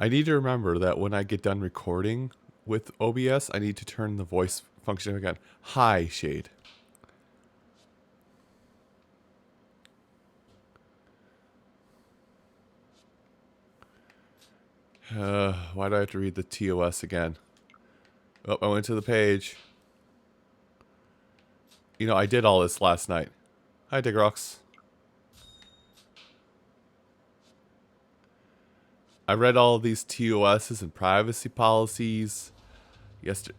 I need to remember that when I get done recording with OBS, I need to turn the voice function again. Hi, Shade. Why do I have to read the TOS again? Oh, I went to the page. You know, I did all this last night. Hi, Digrox. I read all of these TOSs and privacy policies yesterday.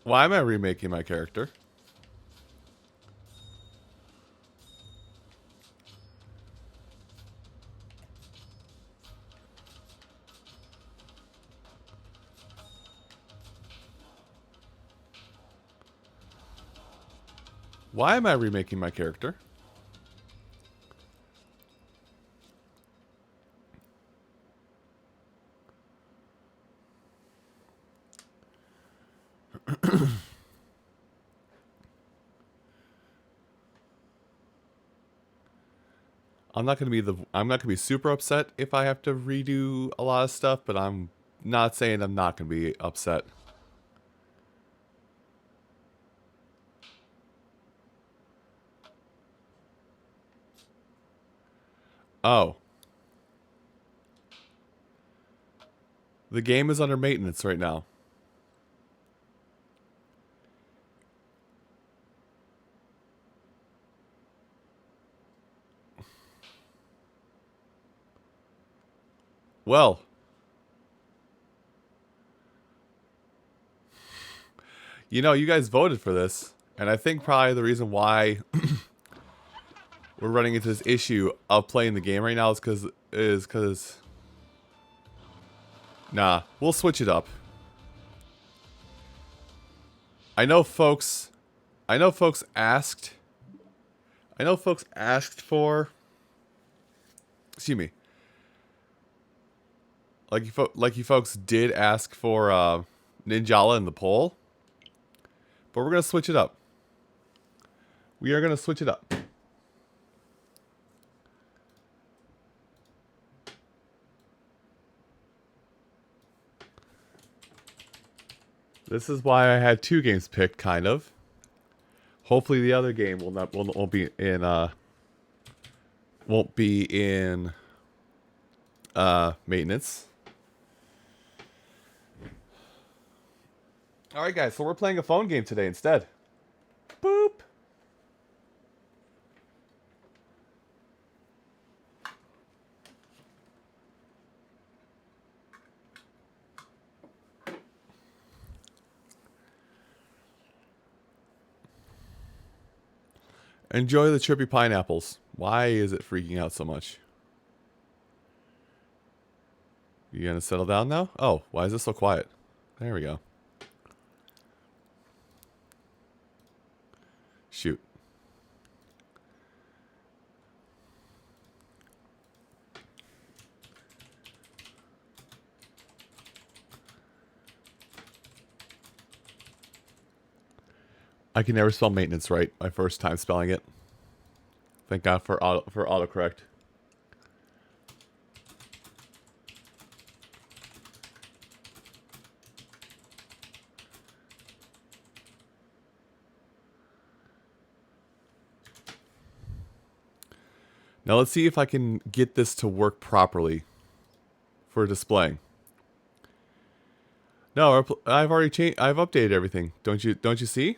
Why am I remaking my character? Why am I remaking my character? I'm not gonna be super upset if I have to redo a lot of stuff, but I'm not saying I'm not gonna be upset. Oh. The game is under maintenance right now. Well, you know, you guys voted for this, and I think probably the reason why we're running into this issue of playing the game right now is because nah, we'll switch it up. I know folks I know folks asked for, excuse me. Like you folks did ask for Ninjala in the poll, but we're going to switch it up. We are going to switch it up. This is why I had two games picked, kind of. Hopefully, the other game won't be in maintenance. All right, guys. So we're playing a phone game today instead. Boop. Enjoy the trippy pineapples. Why is it freaking out so much? You gonna settle down now? Oh, why is this so quiet? There we go. Shoot. I can never spell maintenance right. My first time spelling it. Thank God for autocorrect. Now let's see if I can get this to work properly for displaying. No, I've already changed. I've updated everything. Don't you see?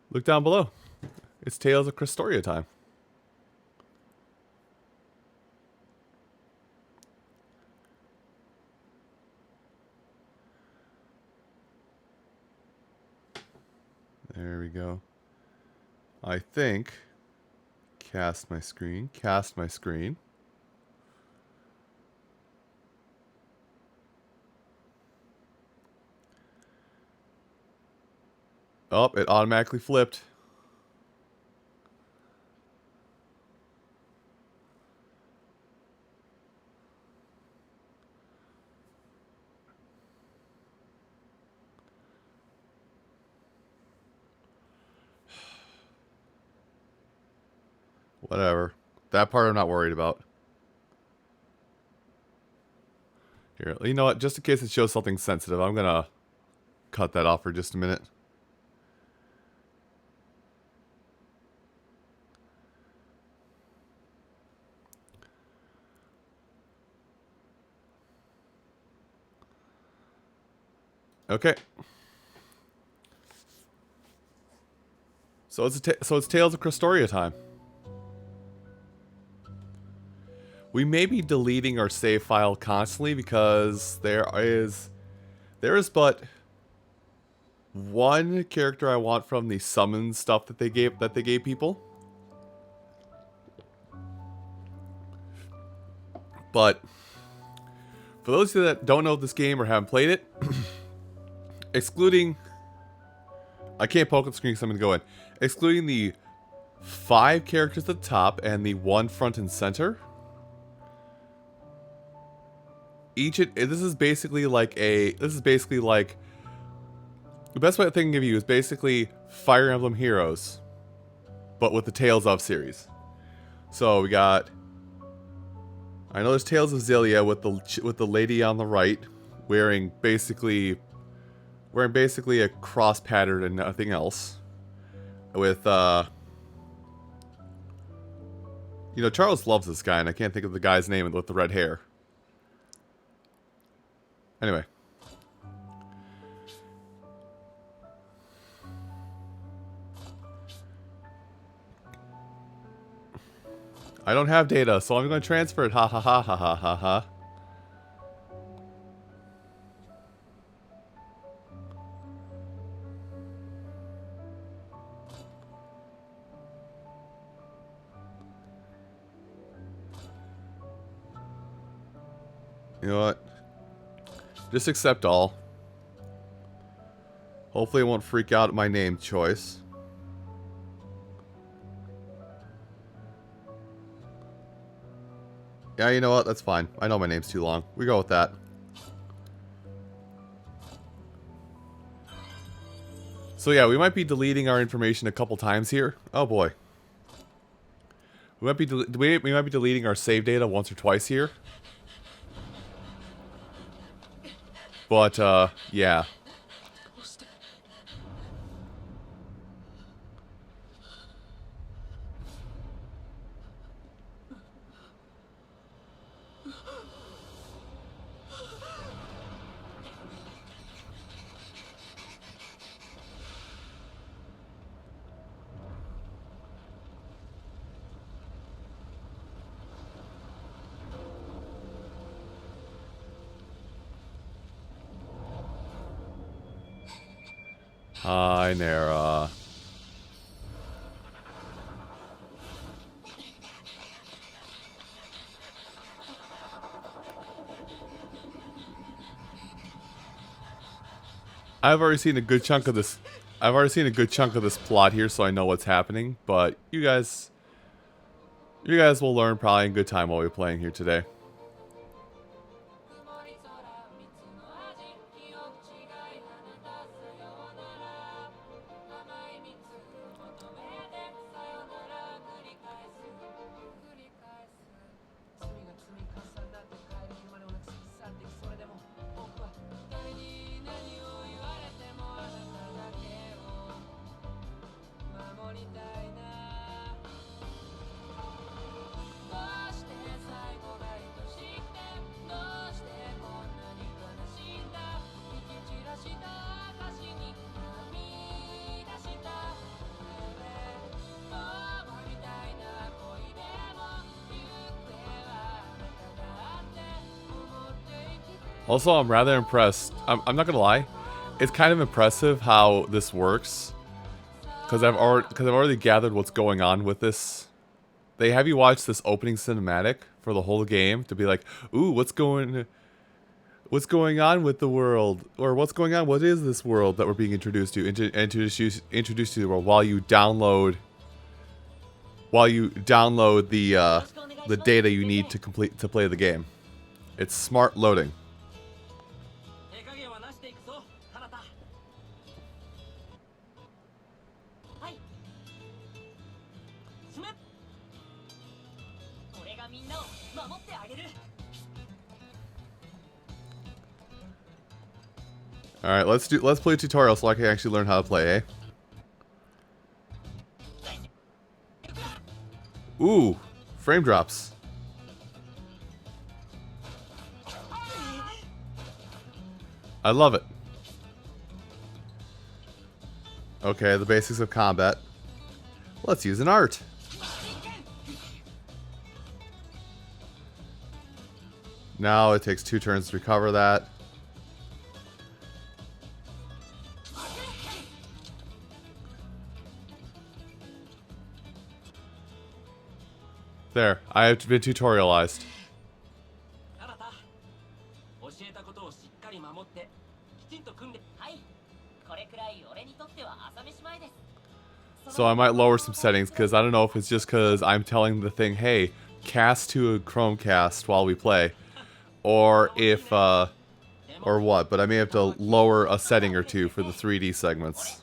Look down below. It's Tales of Crestoria time. There we go. I think. Cast my screen. Cast my screen. Oh, it automatically flipped. Whatever. That part I'm not worried about. Here, you know what? Just in case it shows something sensitive, I'm gonna cut that off for just a minute. Okay. So it's Tales of Crestoria time. We may be deleting our save file constantly because there is but one character I want from the summon stuff that they gave people. But for those of you that don't know this game or haven't played it, excluding, I can't poke at the screen because I'm going to go in. Excluding the 5 characters at the top and the 1 front and center, this is basically like the best way I can give you is basically Fire Emblem Heroes, but with the Tales of series. So we got, I know there's Tales of Xillia with the lady on the right, wearing basically a cross pattern and nothing else. With you know, Charles loves this guy, and I can't think of the guy's name with the red hair. Anyway. I don't have data, so I'm going to transfer it. Ha ha ha ha ha ha ha. You know what? Just accept all. Hopefully it won't freak out at my name choice. Yeah, you know what? That's fine. I know my name's too long. We go with that. So yeah, we might be deleting our information a couple times here. Oh boy. We might be deleting our save data once or twice here. But yeah. Hi, Nara. I've already seen a good chunk of this. I've already seen a good chunk of this plot here, so I know what's happening. But you guys will learn probably in good time while we're playing here today. Also, I'm rather impressed. I'm not gonna lie, it's kind of impressive how this works, because I've already gathered what's going on with this. They have you watch this opening cinematic for the whole game to be like, ooh, what's going on with the world, or what is this world that we're being introduced to, introduced to the world while you download the data you need to play the game. It's smart loading. Alright, let's play a tutorial so I can actually learn how to play, eh? Ooh, frame drops. I love it. Okay, the basics of combat. Let's use an art. Now it takes 2 turns to recover that. There, I have been tutorialized. So I might lower some settings because I don't know if it's just because I'm telling the thing, hey, cast to a Chromecast while we play, or if, or what, but I may have to lower a setting or two for the 3D segments.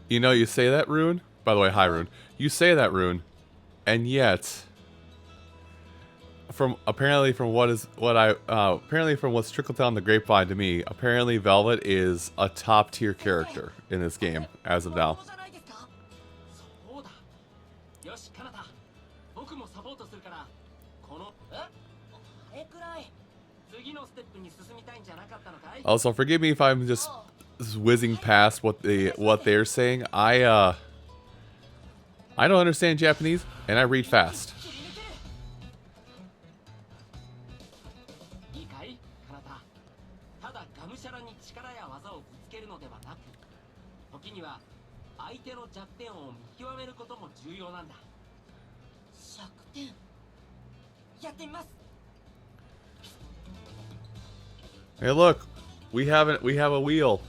You know, you say that, Rune? By the way, hi, Rune. You say that, Rune, and yet, apparently from what's trickled down the grapevine to me, apparently Velvet is a top tier character in this game as of now. Also, forgive me if I'm just whizzing past what they're saying. I don't understand Japanese, and I read fast. Hey, look, we have a wheel.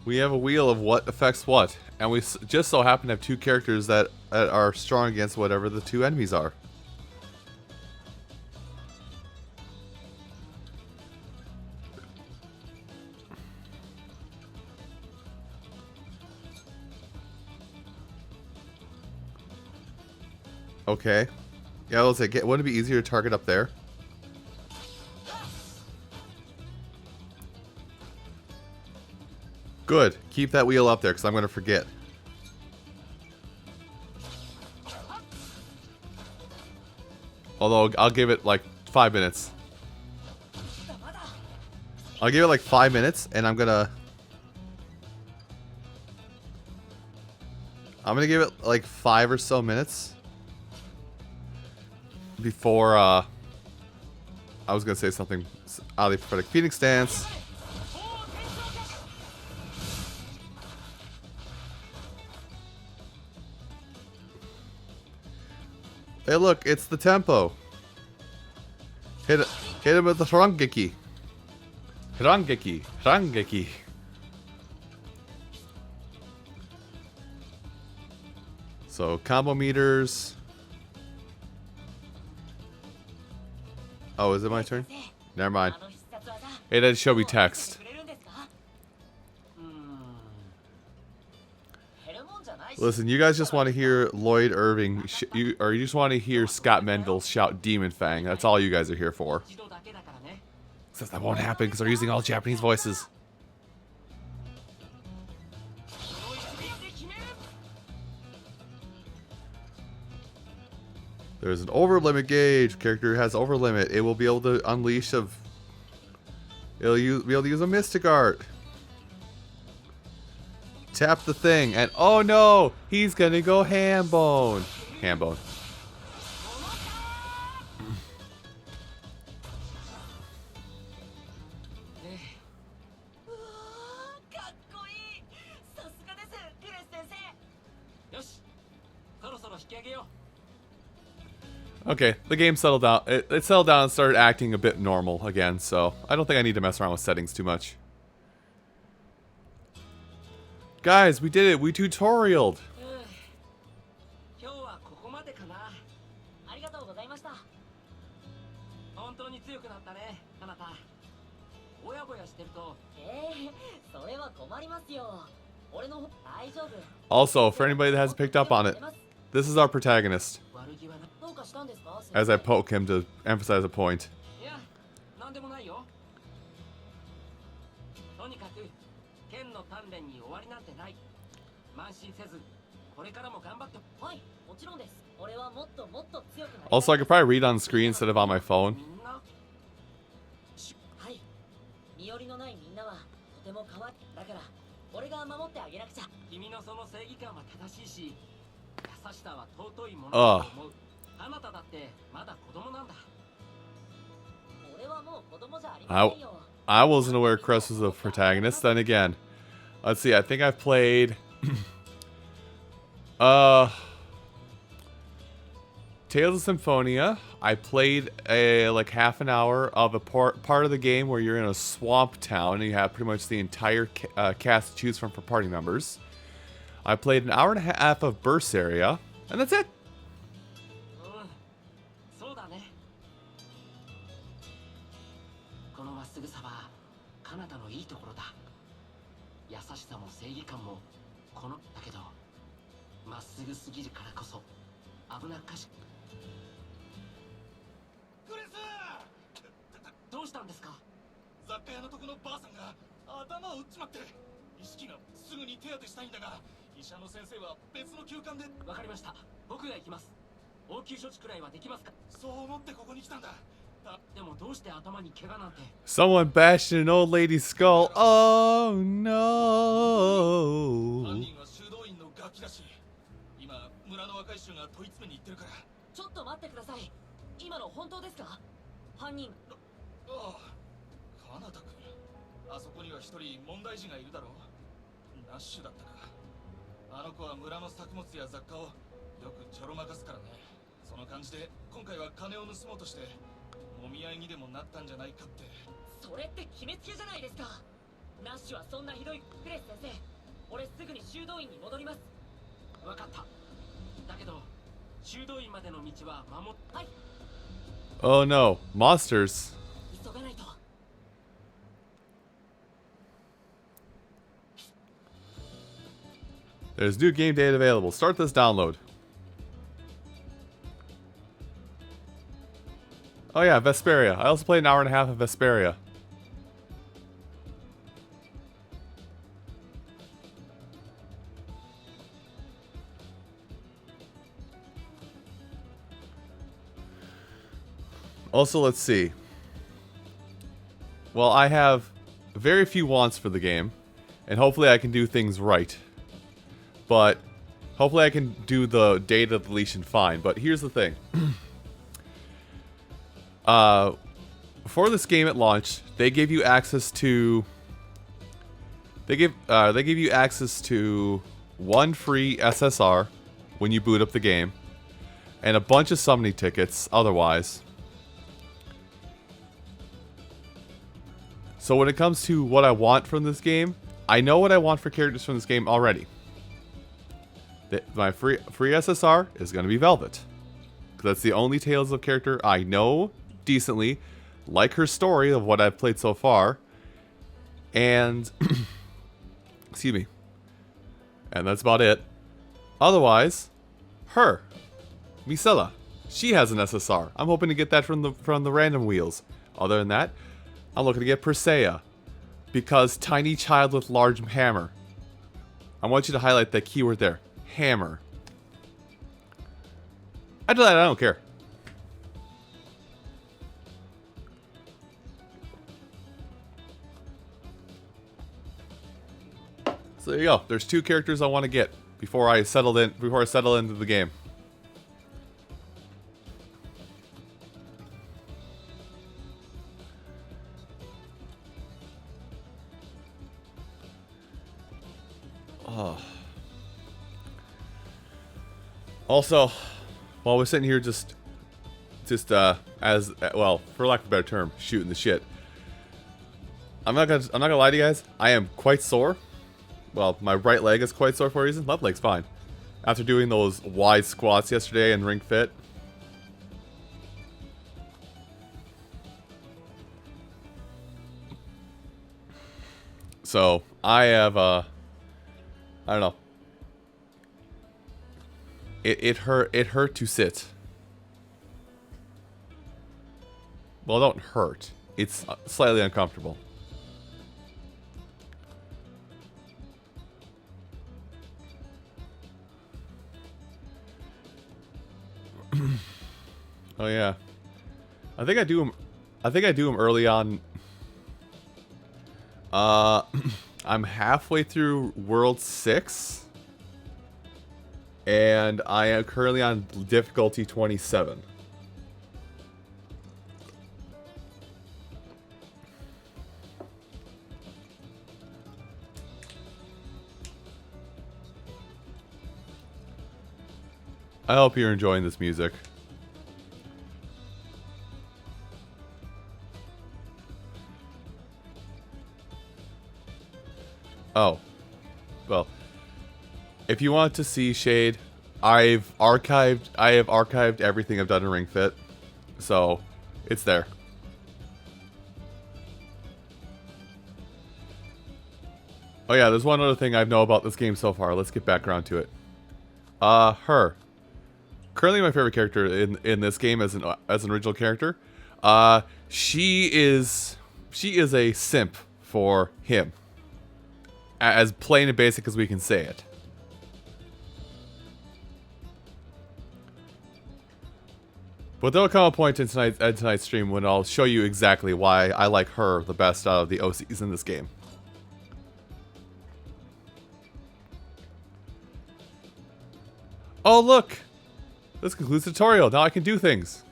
We have a wheel of what affects what, and we just so happen to have 2 characters that are strong against whatever the 2 enemies are. Okay. Yeah, let's say, wouldn't it be easier to target up there? Good. Keep that wheel up there, because I'm going to forget. Although, I'll give it like 5 minutes. I'll give it like 5 minutes, and I'm going to give it like 5 or so minutes before, I was going to say something out of the prophetic Phoenix stance. Hey, look, it's the tempo. Hit him with the Hirangeki. Hirangeki. So, combo meters. Oh, is it my turn? Never mind. It didn't show me text. Listen, you guys just want to hear Lloyd Irving, or you just want to hear Scott Menville shout Demon Fang. That's all you guys are here for. Except that won't happen because they're using all Japanese voices. There's an over limit gauge. Character has over limit. It will be able to unleash be able to use a Mystic Art. Tap the thing, and oh no, he's gonna go ham bone. Ham bone. Okay, the game settled down. It settled down and started acting a bit normal again, so I don't think I need to mess around with settings too much. Guys, we did it. We tutorialed. 今日はここまでかな。ありがとうございました。本当に強くなったね、あなた。ぼやぼやしてると。それは困りますよ。俺の大丈夫。Also, for anybody that hasn't picked up on it, this is our protagonist. As I poke him to emphasize a point. いや、なんでもないよ。とにかく剣の鍛錬に終わりなんてない。慢心せず、これからも頑張って。はい、もちろんです。俺はもっともっと強くなりたい。Also, I could probably read on screen instead of on my phone. はい。身寄りのないみんなはとても可愛い。だから俺が守ってあげなくちゃ。君のその正義感は正しいし、優しさは尊いものだと思う。あなただってまだ子供なんだ。俺はもう子供じゃありませんよ。I wasn't aware Chris was a protagonist. Then again, let's see. I think I've played, Tales of Symphonia. I played like half an hour of a part of the game where you're in a swamp town and you have pretty much the entire cast to choose from for party members. I played an hour and a half of Berseria, and that's it. そうだね。このまっすぐさはカナダのいいところだ。優しさも正義感もこのだけどまっすぐすぎるからこそ危なっかしい。クリス！どうしたんですか？雑貨屋のとこのばあさんが頭を打っちまって意識がすぐに手当てしたいんだが医者の先生は別の休館で。わかりました。僕が行きます。応急処置くらいはできますか？そう思ってここに来たんだ。でもどうして頭に怪我なんて。 Someone bashed an old lady's skull. Oh no. 犯人は修道院のガキだし、今村の若い衆が問い詰めに行ってるから。ちょっと待ってください。今の本当ですか？犯人。ああ、カナダ君。あそこには一人問題児がいるだろう。ナッシュだったか。あの子は村の作物や雑貨をよくちょろまかすからね。その感じで今回は金を盗もうとしてもみ合いにでもなったんじゃないかって。それって決めつけじゃないですか。ナッシュはそんなひどい。クレス先生、俺すぐに修道院に戻ります。分かった。だけど修道院までの道は守っ。はい。 Oh no, monsters. 急がないと。 There's new game data available. Start this download. Oh yeah, Vesperia. I also played an hour and a half of Vesperia. Also, let's see. Well, I have very few wants for the game, and hopefully I can do things right. But hopefully I can do the data deletion fine. But here's the thing. For this game at launch, they give you access to one free SSR when you boot up the game, and a bunch of summoning tickets otherwise. So when it comes to what I want from this game, I know what I want for characters from this game already. My free SSR is going to be Velvet. That's the only Tales of character I know decently, like her story of what I've played so far. And, excuse me. And that's about it. Otherwise, her, Misela. She has an SSR. I'm hoping to get that from the random wheels. Other than that, I'm looking to get Persea. Because tiny child with large hammer. I want you to highlight that keyword there. Hammer. After that, I don't care. So there you go. There's two characters I want to get before I settle into the game. Oh. Also, while we're sitting here just as well, for lack of a better term, shooting the shit. I'm not gonna lie to you guys. I am quite sore. well, my right leg is quite sore for a reason. Left leg's fine. After doing those wide squats yesterday in Ring Fit. So, I have, I don't know. It hurt to sit. Well, it don't hurt. It's slightly uncomfortable. Oh yeah. I think I do them. I think I do them early on. I'm halfway through World 6. And I am currently on difficulty 27. I hope you're enjoying this music. Oh. Well, if you want to see Shade, I have archived everything I've done in Ring Fit. So, it's there. Oh yeah, there's one other thing I know about this game so far. Let's get back around to it. Her. Currently my favorite character in this game as an original character. She is a simp for him. As plain and basic as we can say it. But there'll come a point in tonight's stream when I'll show you exactly why I like her the best out of the OCs in this game. Oh look! This concludes the tutorial. Now I can do things.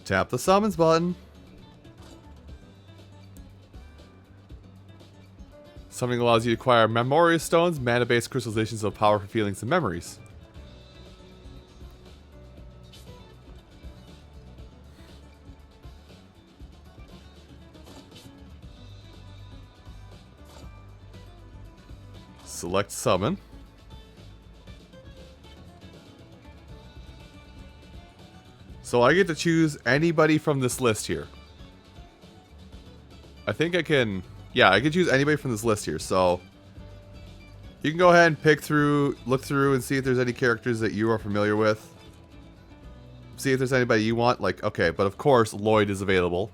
Tap the summons button. Summoning allows you to acquire memory stones, mana-based crystallizations of powerful feelings and memories. Select summon. So I get to choose anybody from this list here. I think I can... Yeah, I can choose anybody from this list here, so... You can go ahead and look through and see if there's any characters that you are familiar with. See if there's anybody you want. Like, okay, but of course Lloyd is available.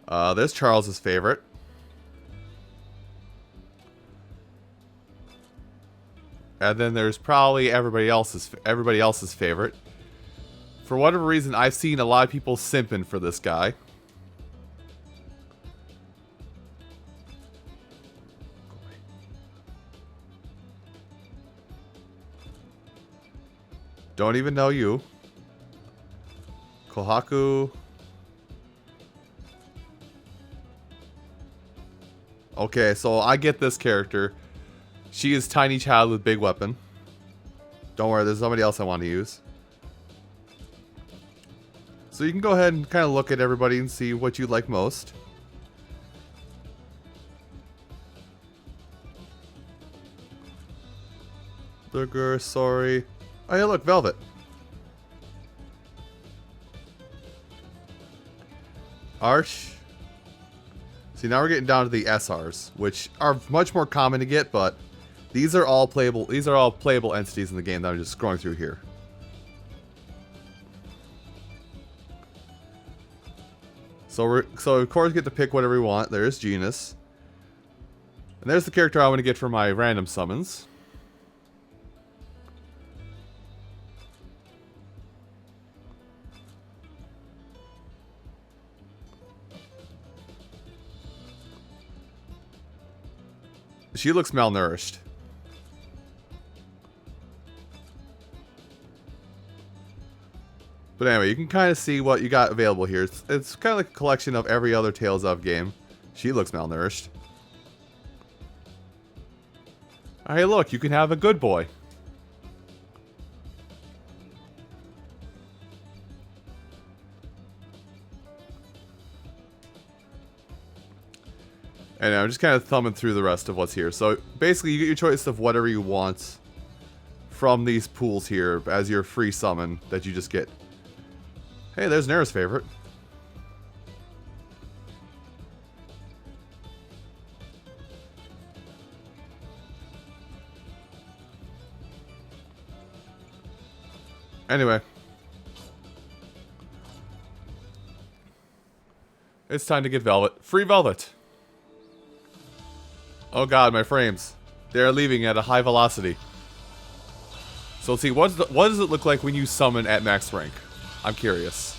There's Charles's favorite. And then there's probably everybody else's favorite. For whatever reason, I've seen a lot of people simping for this guy. Don't even know you. Kohaku. Okay, so I get this character. She is tiny child with big weapon. Don't worry, there's somebody else I want to use. So you can go ahead and kind of look at everybody and see what you like most. Burger, sorry. Oh yeah, look, Velvet. Arch. See, now we're getting down to the SRs, which are much more common to get, but these are all playable. These are all playable entities in the game that I'm just scrolling through here. So of course we get to pick whatever we want. There's Genus. And there's the character I want to get for my random summons. She looks malnourished. But anyway, you can kind of see what you got available here. It's kind of like a collection of every other Tales of game. She looks malnourished. Hey, look, you can have a good boy. And I'm just kind of thumbing through the rest of what's here. So basically, you get your choice of whatever you want from these pools here as your free summon that you just get. Hey, there's Nera's favorite. Anyway. It's time to get Velvet. Free Velvet! Oh god, my frames. They're leaving at a high velocity. So let's see, what does it look like when you summon at max rank? I'm curious.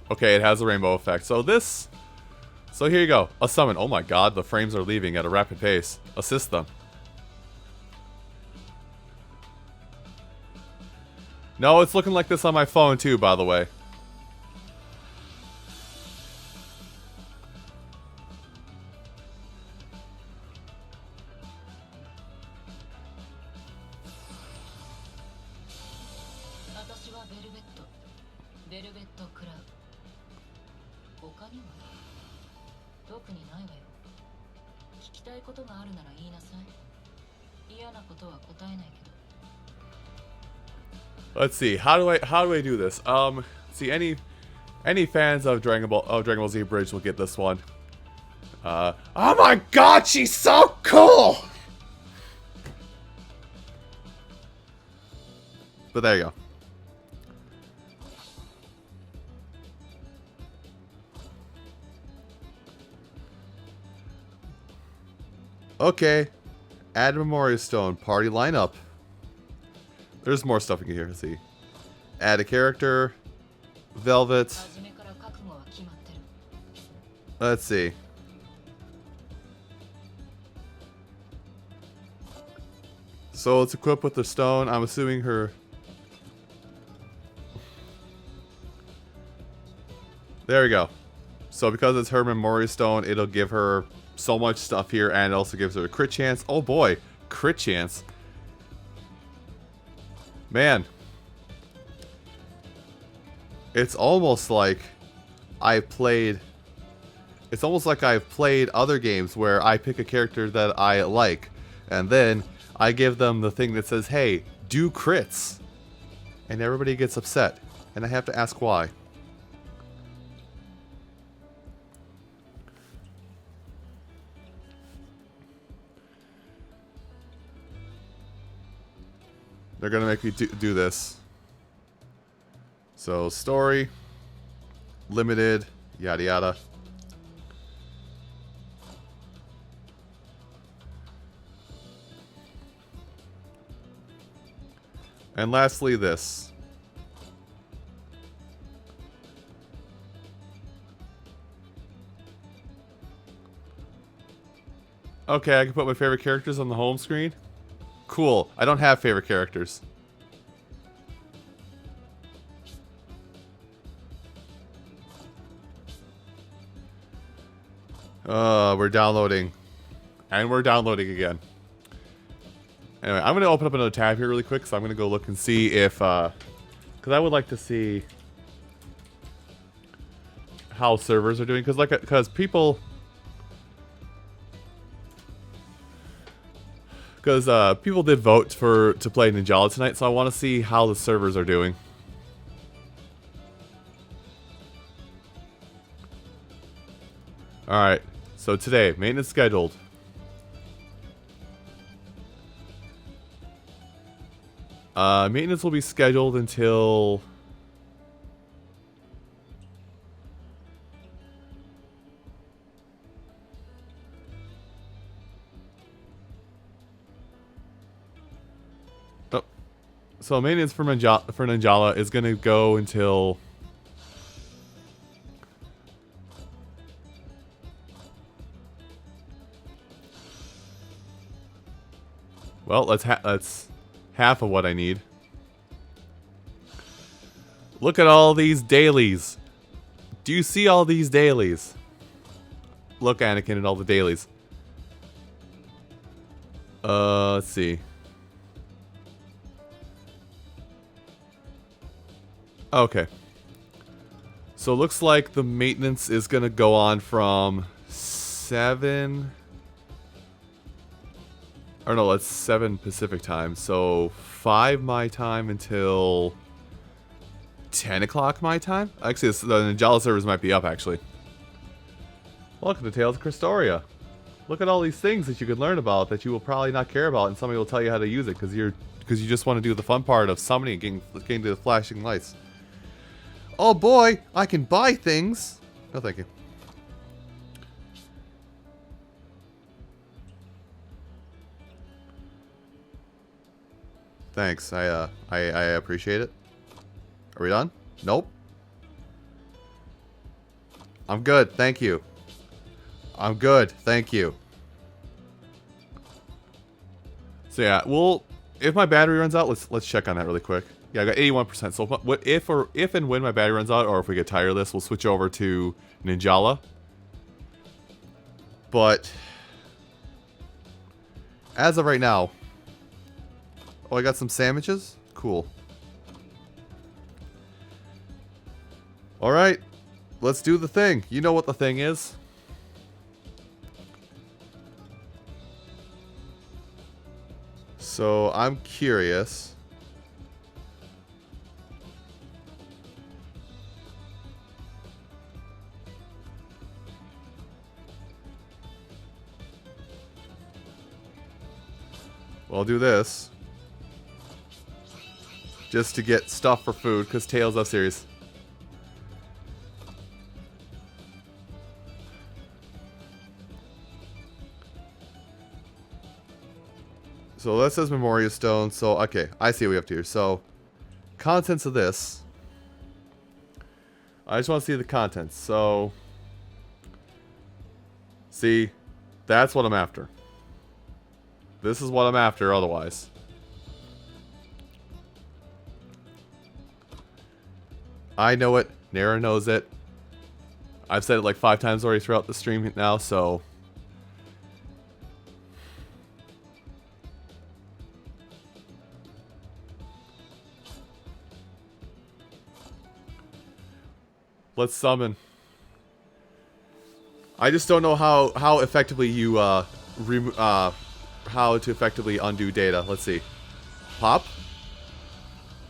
Okay, it has a rainbow effect. So here you go. A summon. Oh my god, the frames are leaving at a rapid pace. Assist them. No, it's looking like this on my phone too, by the way. Let's see. How do I do this? See, any fans of Dragon Ball Z Bridge will get this one. Oh my god, she's so cool! But there you go. Okay. Add Memoria Stone. Party lineup. There's more stuff you can hear. Let's see. Add a character. Velvet. Let's see. So it's equipped with the stone. I'm assuming her... There we go. So because it's her Memoria Stone, it'll give her so much stuff here, and it also gives her a crit chance. Oh boy, crit chance. Man. It's almost like I've played other games where I pick a character that I like, and then I give them the thing that says, hey, do crits. And everybody gets upset. And I have to ask why. They're gonna make me do this. So, story, limited, yada yada. And lastly, this. Okay, I can put my favorite characters on the home screen. Cool. I don't have favorite characters. We're downloading. And we're downloading again. Anyway, I'm going to open up another tab here really quick, so I'm going to go look and see if, because I would like to see how servers are doing, because people, people did vote to play Ninjala tonight, so I want to see how the servers are doing. Alright, so today, maintenance scheduled. Maintenance will be scheduled until... Oh. So maintenance for Ninjala is going to go until... Well, that's half of what I need. Look at all these dailies. Do you see all these dailies? Look, Anakin, at all the dailies. Let's see. Okay. So it looks like the maintenance is going to go on from 7... Or no, that's 7 Pacific time. So 5 my time until 10 o'clock my time? Actually, the Ninjala servers might be up, actually. Welcome to Tales of Cristoria. Look at all these things that you could learn about that you will probably not care about, and somebody will tell you how to use it because you just want to do the fun part of summoning and getting to the flashing lights. Oh boy, I can buy things. No, thank you. Thanks. I appreciate it. Are we done? Nope. I'm good. Thank you. I'm good. Thank you. So yeah, well, if my battery runs out, let's check on that really quick. Yeah, I got 81%. So if and when my battery runs out, or if we get tired of this, we'll switch over to Ninjala. But as of right now, oh, I got some sandwiches. Cool. All right, let's do the thing. You know what the thing is. So I'm curious. Well, I'll do this. Just to get stuff for food, because Tales of Series. So that says Memoria Stone. So, okay, I see what we have to here. So, contents of this. I just want to see the contents. So, see, that's what I'm after. This is what I'm after otherwise. I know it. Nara knows it. I've said it like 5 times already throughout the stream now, so... Let's summon. I just don't know how effectively you how to effectively undo data. Let's see. Pop?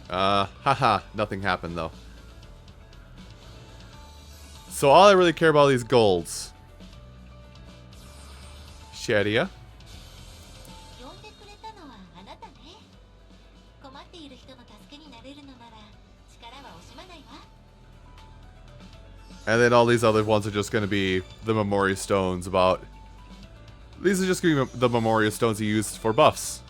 Haha, nothing happened though. So all I really care about are these golds. Shadia. And then all these other ones are just going to be the Memoria Stones about... These are just going to be the Memoria Stones you use for buffs.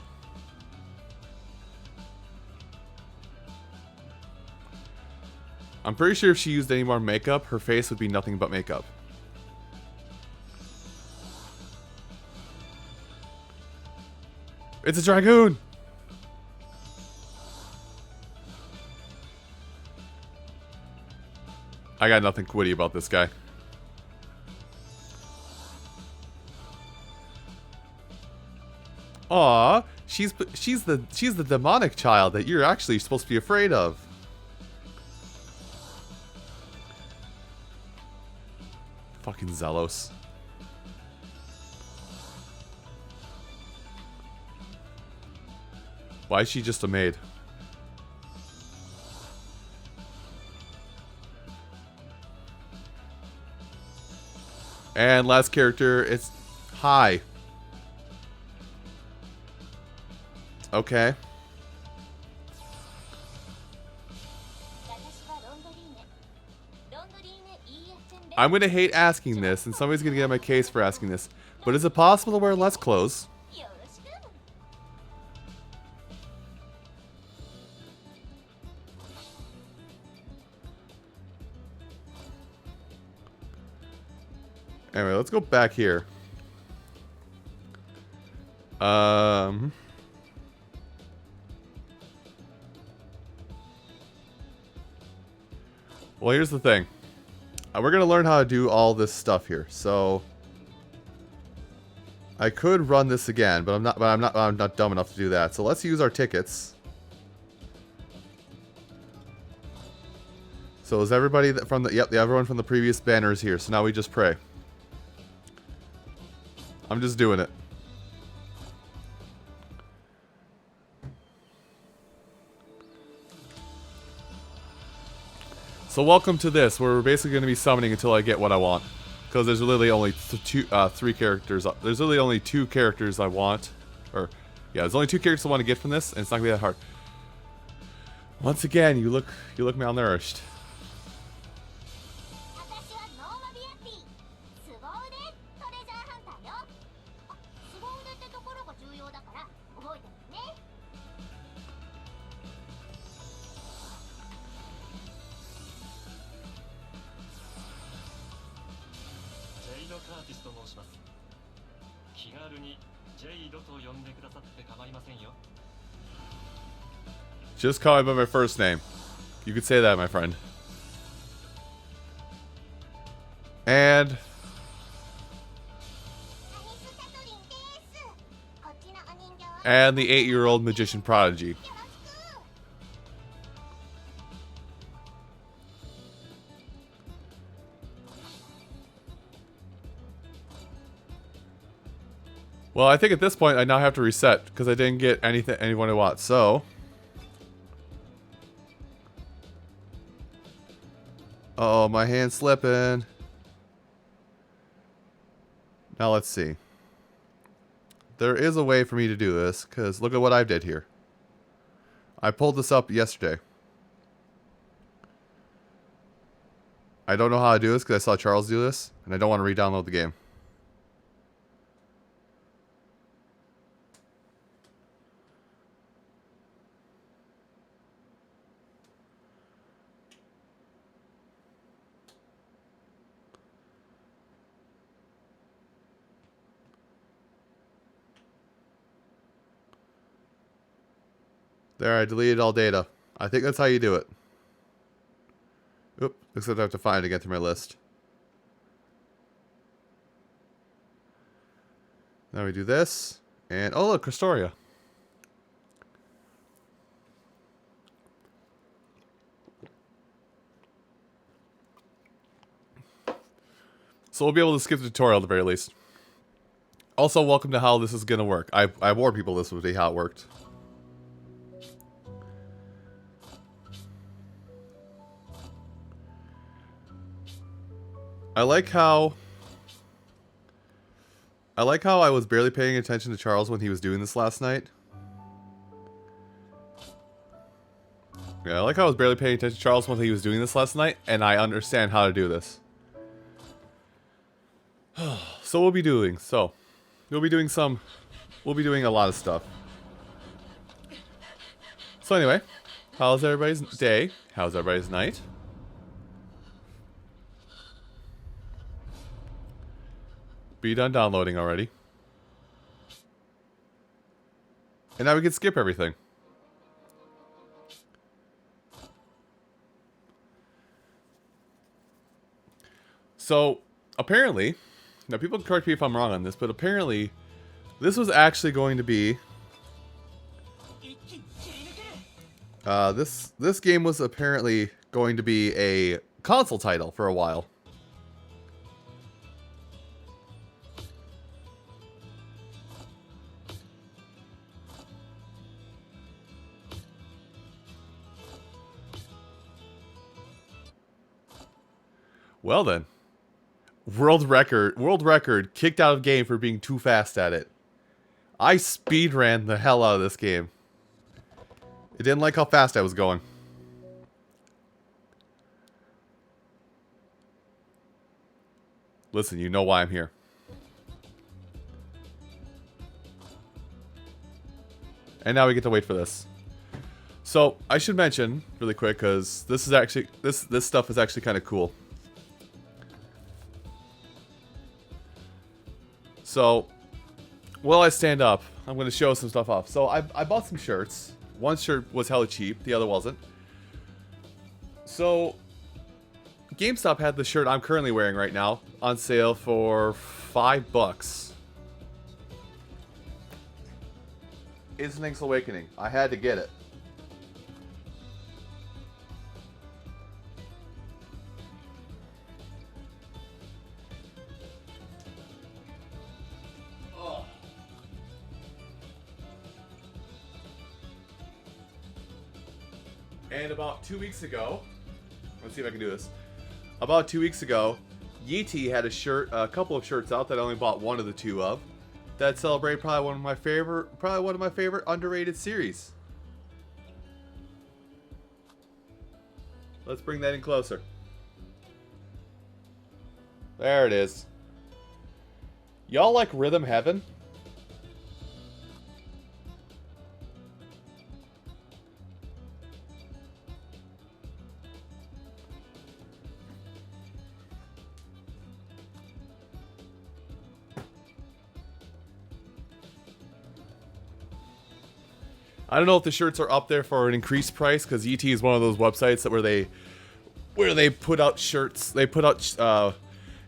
I'm pretty sure if she used any more makeup, her face would be nothing but makeup. It's a dragoon! I got nothing witty about this guy. Aw, she's the demonic child that you're actually supposed to be afraid of. Fucking Zelos. Why is she just a maid? And last character, it's Hi. Okay. I'm gonna hate asking this, and somebody's gonna get on my case for asking this, but is it possible to wear less clothes? Anyway, let's go back here. Well, here's the thing. We're gonna learn how to do all this stuff here. So I could run this again, but I'm not dumb enough to do that. So let's use our tickets. So is everybody from the... Yep, everyone from the previous banner is here. So now we just pray. I'm just doing it. So welcome to this, where we're basically going to be summoning until I get what I want. Because there's literally only three characters. There's literally only 2 characters I want. Or, yeah, there's only 2 characters I want to get from this, and it's not going to be that hard. Once again, you look malnourished. Just call me by my first name. You could say that, my friend. And the 8-year-old magician prodigy. Well, I think at this point I now have to reset because I didn't get anyone I want. So, oh, my hand's slipping. Now let's see. There is a way for me to do this because look at what I did here. I pulled this up yesterday. I don't know how to do this because I saw Charles do this, and I don't want to re-download the game. There, I deleted all data. I think that's how you do it. Oop, looks like I have to find it again through my list. Now we do this, and oh look, Christoria. So we'll be able to skip the tutorial at the very least. Also, welcome to how this is gonna work. I warned people this would be how it worked. I like how I was barely paying attention to Charles when he was doing this last night. Yeah, I like how I was barely paying attention to Charles when he was doing this last night, and I understand how to do this. So we'll be doing a lot of stuff. So anyway, how's everybody's day? How's everybody's night? Be done downloading already. And now we can skip everything. So, apparently, now people can correct me if I'm wrong on this, but apparently, this was actually going to be... This game was apparently going to be a console title for a while. Well then, world record kicked out of game for being too fast at it. I speedran the hell out of this game. It didn't like how fast I was going. Listen, you know why I'm here. And now we get to wait for this. So, I should mention really quick cuz this is actually this stuff is actually kind of cool. So, while I stand up, I'm going to show some stuff off. So, I bought some shirts. One shirt was hella cheap, the other wasn't. So, GameStop had the shirt I'm currently wearing right now on sale for $5. It's Link's Awakening. I had to get it. And about 2 weeks ago, let's see if I can do this. About 2 weeks ago, Yeetie had a couple of shirts out that I only bought one of the two of, that celebrate probably one of my favorite underrated series. Let's bring that in closer. There it is. Y'all like Rhythm Heaven? I don't know if the shirts are up there for an increased price, because ET is one of those websites that where they put out shirts. They put out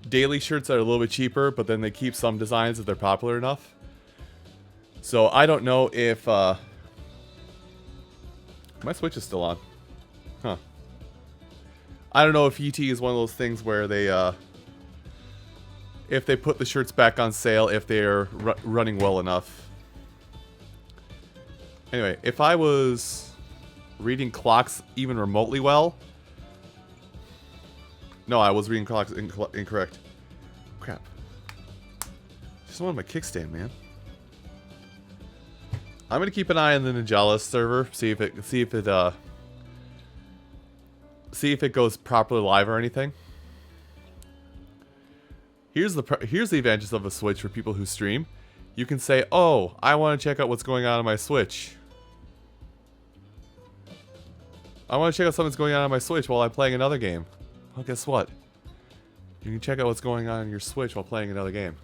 daily shirts that are a little bit cheaper, but then they keep some designs if they're popular enough. So I don't know if my Switch is still on. Huh. I don't know if ET is one of those things where they if they put the shirts back on sale, if they're running well enough. Anyway, if I was reading clocks even remotely well... No, I was reading clocks incorrect. Crap. Just wanted my kickstand, man. I'm gonna keep an eye on the Ninjalis server, see if it goes properly live or anything. Here's the advantages of a Switch for people who stream. You can say, "Oh, I want to check out what's going on my Switch. I want to check out something that's going on my Switch while I'm playing another game." Well, guess what? You can check out what's going on your Switch while playing another game.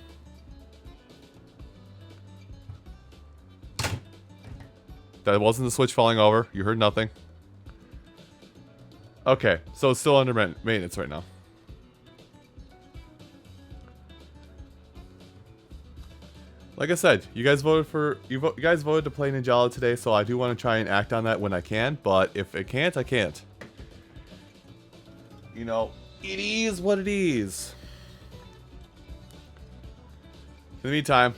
That wasn't the Switch falling over. You heard nothing. Okay, so it's still under maintenance right now. Like I said, you guys voted to play Ninjala today, so I do want to try and act on that when I can, but if I can't, I can't. You know, it is what it is. In the meantime,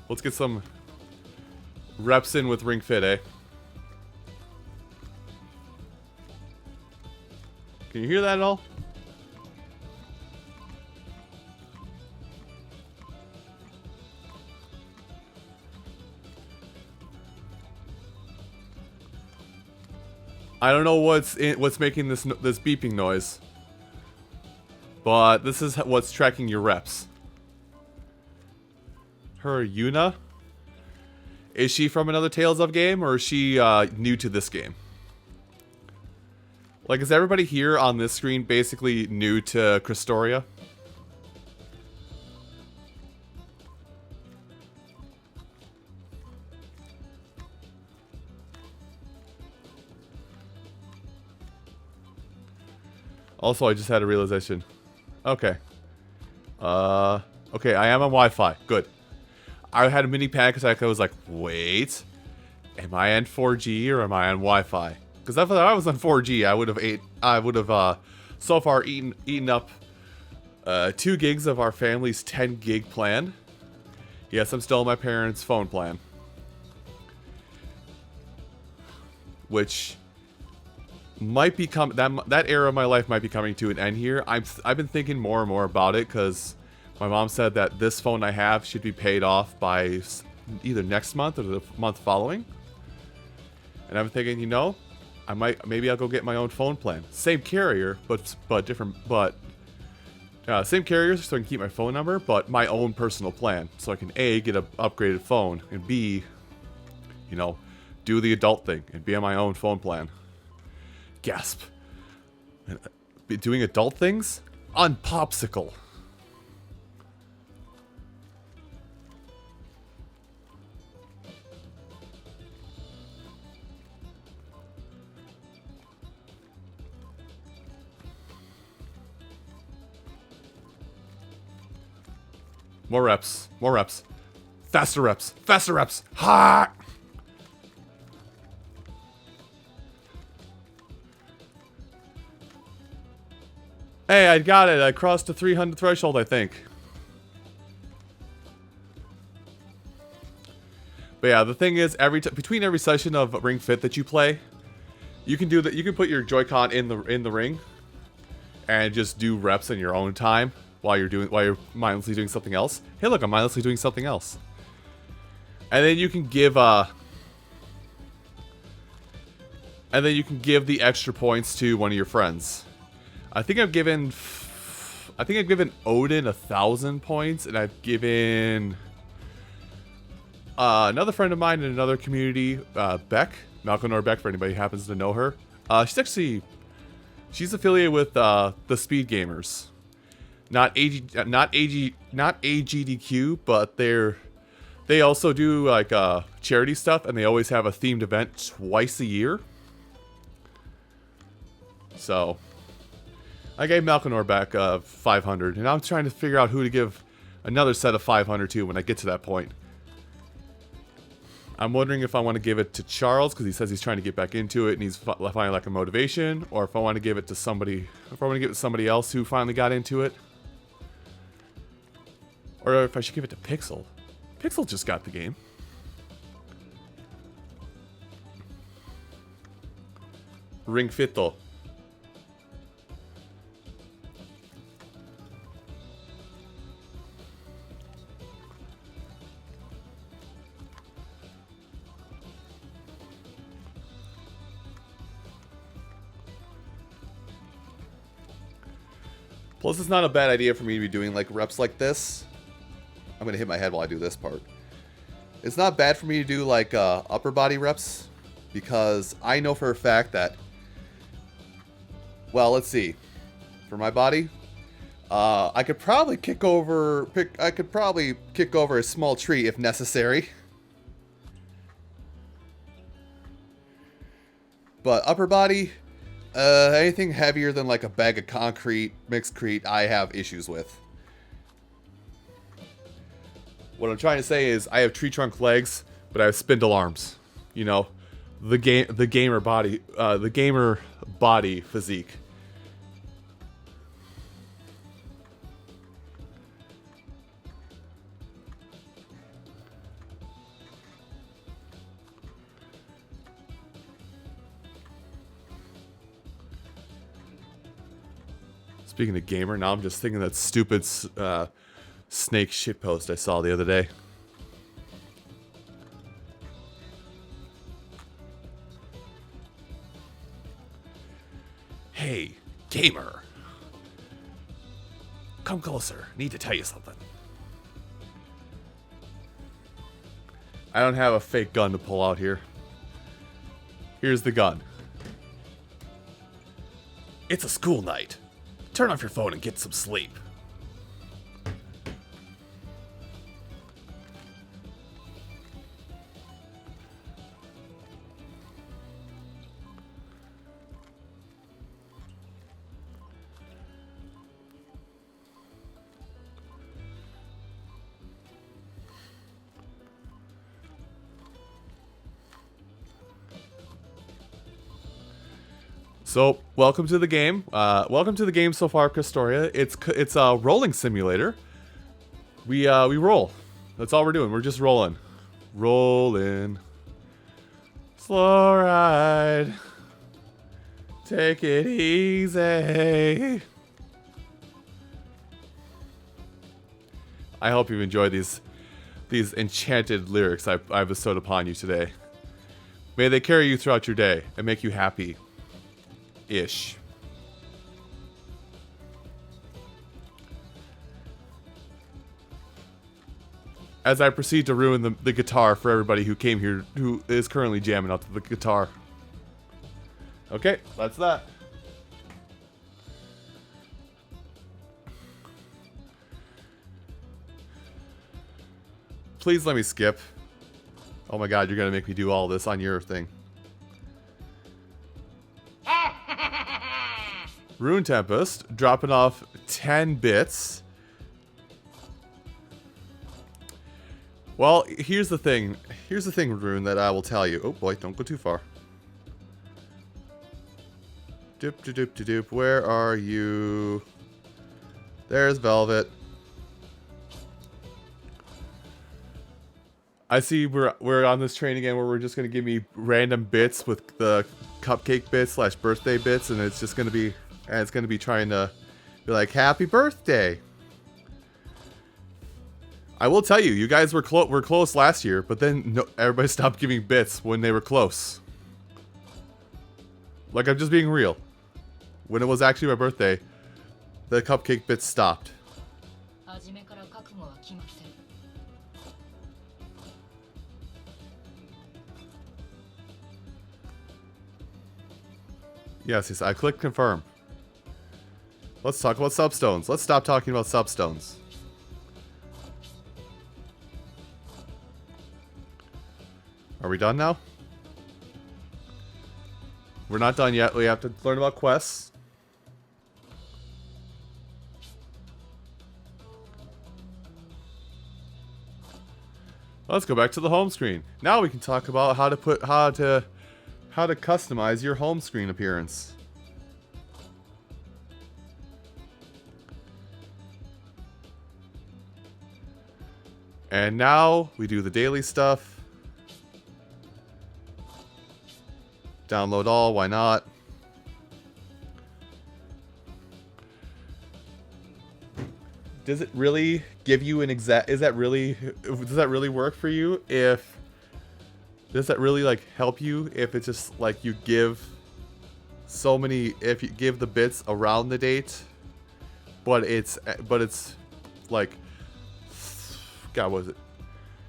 let's get some reps in with Ring Fit, eh? Can you hear that at all? I don't know what's making this beeping noise, but this is what's tracking your reps. Her Yuna? Is she from another Tales of game, or is she new to this game? Like, is everybody here on this screen basically new to Christoria? Also, I just had a realization. Okay. Okay, I am on Wi-Fi. Good. I had a mini panic attack. I was like, wait. Am I on 4G or am I on Wi-Fi? Because if I was on 4G, I would have so far eaten up 2 gigs of our family's 10 gig plan. Yes, I'm still on my parents' phone plan. Which might become that era of my life might be coming to an end here. I've been thinking more and more about it, because my mom said that this phone I have should be paid off by either next month or the month following. And I'm thinking, you know, maybe I'll go get my own phone plan. Same carrier, but different. But same carrier, so I can keep my phone number, but my own personal plan, so I can A, get an upgraded phone, and B, you know, do the adult thing and be on my own phone plan. Gasp. Be doing adult things on Popsicle. More reps. More reps. Faster reps. Faster reps. Ha! Hey, I got it. I crossed the 300 threshold, I think. But yeah, the thing is, between every session of Ring Fit that you play, You can do that. You can put your Joy-Con in the ring, and just do reps in your own time while you're mindlessly doing something else. Hey, look, I'm mindlessly doing something else. And then you can give the extra points to one of your friends. I think I've given Odin 1,000 points, and I've given another friend of mine in another community, Beck, Malconor Beck, for anybody who happens to know her. She's affiliated with the Speed Gamers, not AGDQ, but they also do like charity stuff, and they always have a themed event twice a year. So I gave Malconor back 500, and I'm trying to figure out who to give another set of 500 to when I get to that point. I'm wondering if I want to give it to Charles, because he says he's trying to get back into it and he's finding like a motivation, or if I want to give it to somebody else who finally got into it. Or if I should give it to Pixel. Pixel just got the game. Ring Fito. Plus, it's not a bad idea for me to be doing like reps like this. I'm going to hit my head while I do this part. It's not bad for me to do like upper body reps, because I know for a fact that, well, let's see. For my body, I could probably kick over a small tree if necessary. But upper body, anything heavier than like a bag of concrete, mixed-crete, I have issues with. What I'm trying to say is I have tree trunk legs, but I have spindle arms. You know, the gamer body physique. Speaking of gamer, now I'm just thinking that stupid snake shitpost I saw the other day. Hey, gamer. Come closer. Need to tell you something. I don't have a fake gun to pull out here. Here's the gun. It's a school night. Turn off your phone and get some sleep. So, welcome to the game. Welcome to the game so far, Castoria. It's a rolling simulator. We roll. That's all we're doing. We're just rolling. Rolling. Slow ride. Take it easy. I hope you enjoy these enchanted lyrics I've bestowed upon you today. May they carry you throughout your day and make you happy. Ish. As I proceed to ruin the guitar for everybody who came here, who is currently jamming out to the guitar. Okay, that's that. Please let me skip. Oh my god, you're gonna make me do all this on your thing. Rune Tempest, dropping off 10 bits. Well, here's the thing. Here's the thing, Rune, that I will tell you. Oh boy, don't go too far. Doop, doop, doop, doop, doop. Where are you? There's Velvet. I see we're on this train again where we're just gonna give me random bits with the cupcake bits slash birthday bits, and it's just gonna be trying to be like happy birthday. I will tell you, you guys were close last year, but then no, everybody stopped giving bits when they were close. Like, I'm just being real. When it was actually my birthday, the cupcake bits stopped. Yes, I clicked confirm. Let's talk about substones. Let's stop talking about substones. Are we done now? We're not done yet. We have to learn about quests. Let's go back to the home screen. Now we can talk about how to customize your home screen appearance. And now we do the daily stuff. Download all, why not? Does it really give you an exact, does that really work for you? Does that really like help you if it's just like you give so many, if you give the bits around the date, but it's like, God, what was it?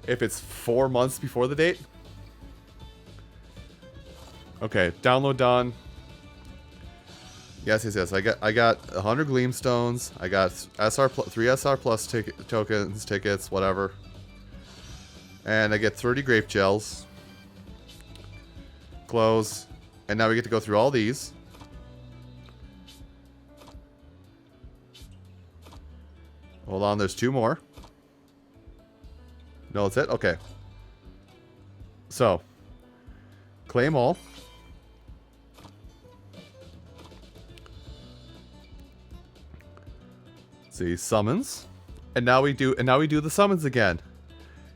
If it's 4 months before the date? Okay, download done. Yes. I got 100 Gleamstones. I got 3 SR Plus tickets, whatever. And I get 30 Grape Gels. Close. And now we get to go through all these. Hold on, there's 2 more. No, that's it? Okay. So, claim all. See, summons. And now we do the summons again.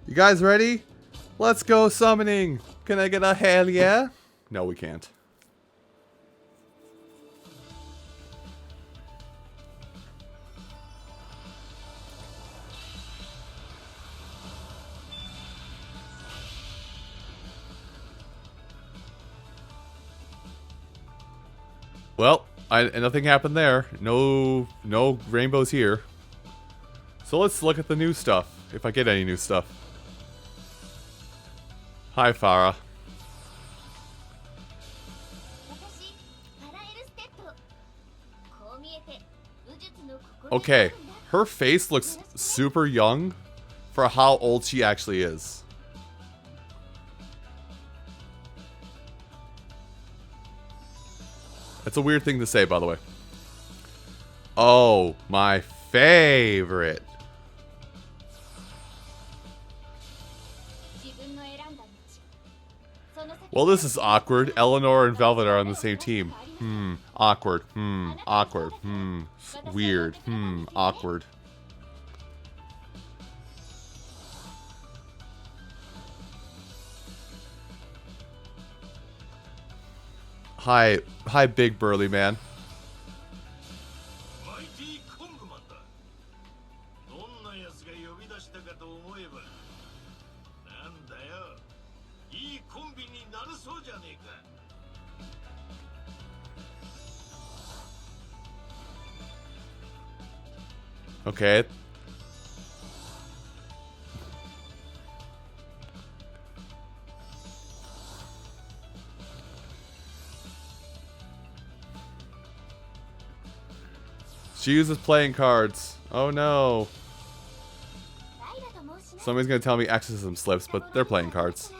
You guys ready? Let's go summoning. Can I get a hell yeah? No, we can't. Well, nothing happened there. No rainbows here. So let's look at the new stuff, if I get any new stuff. Hi, Farah. Okay, her face looks super young for how old she actually is. That's a weird thing to say, by the way. Oh, my favorite. Well, this is awkward. Eleanor and Velvet are on the same team. Awkward. Awkward. Weird. Awkward. Hi, big burly man. Okay. She uses playing cards. Oh no. Somebody's gonna tell me exorcism slips, but they're playing cards.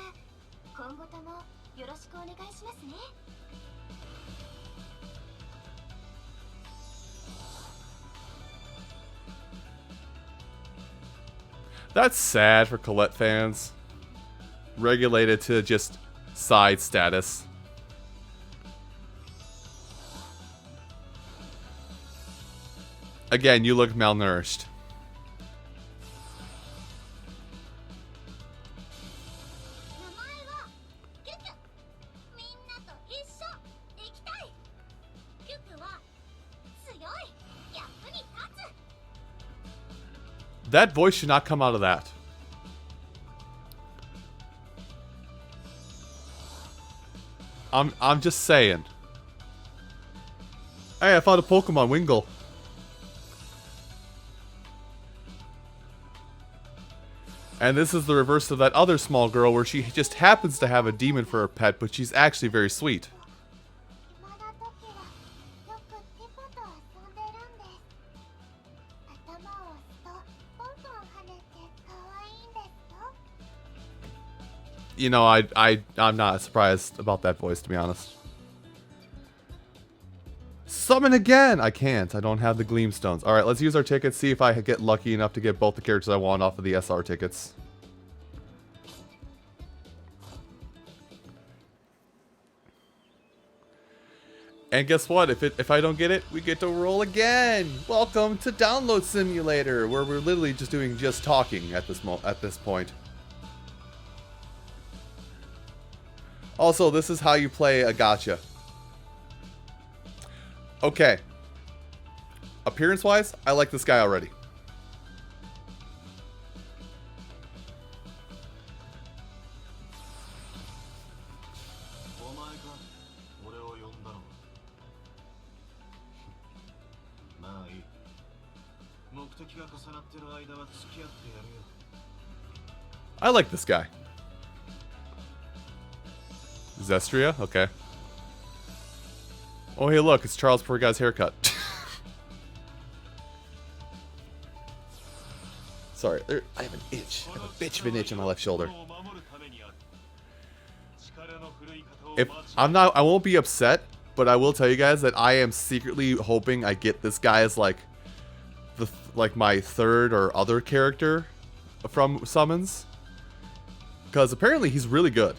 That's sad for Colette fans. Regulated to just side status. Again, you look malnourished. That voice should not come out of that. I'm just saying. Hey, I found a Pokemon Wingull. And this is the reverse of that other small girl where she just happens to have a demon for her pet, but she's actually very sweet. You know, I'm not surprised about that voice, to be honest. Summon again! I can't. I don't have the Gleam Stones. Alright, let's use our tickets, see if I get lucky enough to get both the characters I want off of the SR tickets. And guess what? If I don't get it, we get to roll again! Welcome to Download Simulator, where we're literally just doing talking at this point. Also, this is how you play a gacha. Okay. Appearance-wise, I like this guy already. I like this guy. Zestria? Okay. Oh, hey, look, it's Charles Poor Guy's haircut. Sorry, I have an itch. I have a bitch of an itch on my left shoulder. I won't be upset, but I will tell you guys that I am secretly hoping I get this guy as like my third or other character from Summons, because apparently he's really good.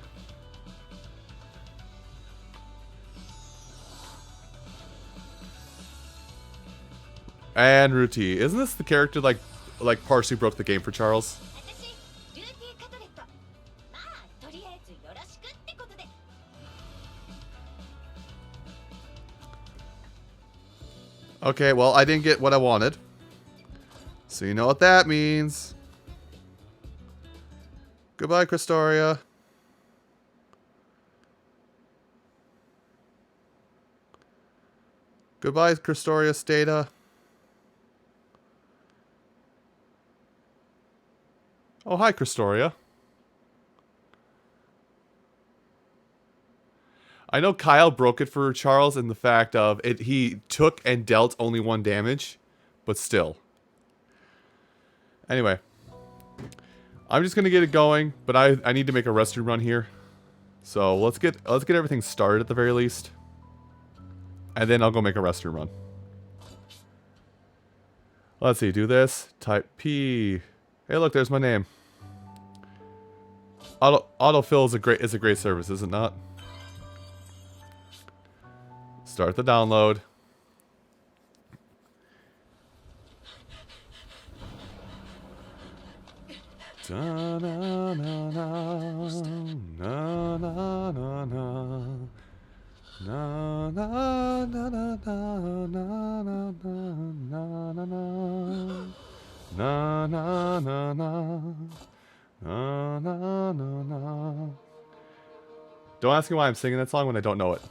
And Ruti. Isn't this the character like partially broke the game for Charles? Okay, well, I didn't get what I wanted. So you know what that means. Goodbye, Christoria. Goodbye, Christoria Stata. Oh, hi, Christoria. I know Kyle broke it for Charles in the fact of he took and dealt only 1 damage, but still. Anyway. I'm just gonna get it going, but I need to make a restroom run here. So let's get everything started at the very least. And then I'll go make a restroom run. Let's see, do this. Type P. Hey, look, there's my name. Autofill is a great service, is it not? Start the download. Da, na, na, na, na, na, na, na. Na na na na na na na na na na na na na na. Don't ask me why I'm singing that song when I don't know it.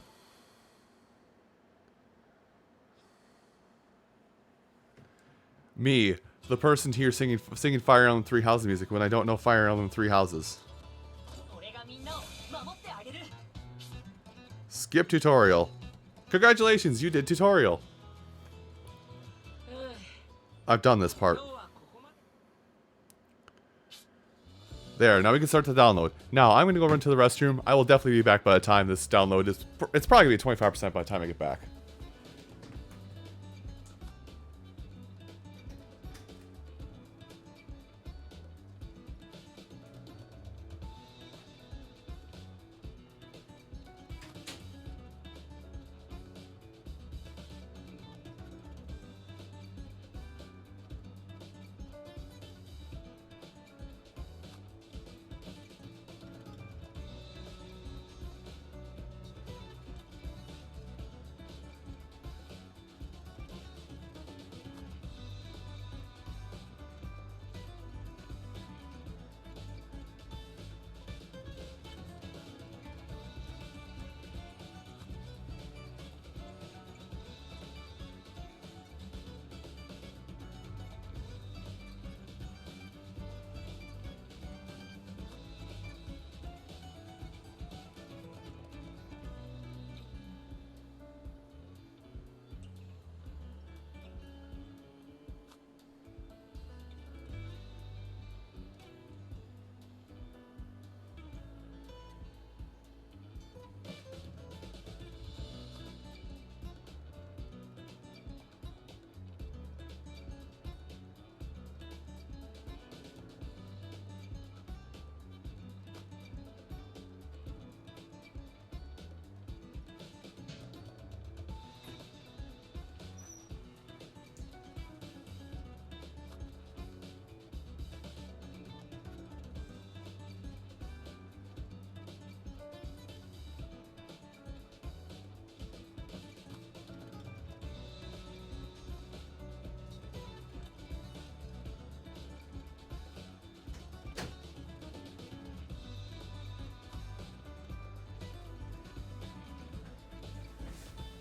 Me, the person here singing Fire Emblem 3 Houses music when I don't know Fire Emblem 3 Houses. Skip tutorial. Congratulations, you did tutorial. I've done this part. There, now we can start the download. Now, I'm going to go run to the restroom. I will definitely be back by the time this download is... It's probably going to be 25% by the time I get back.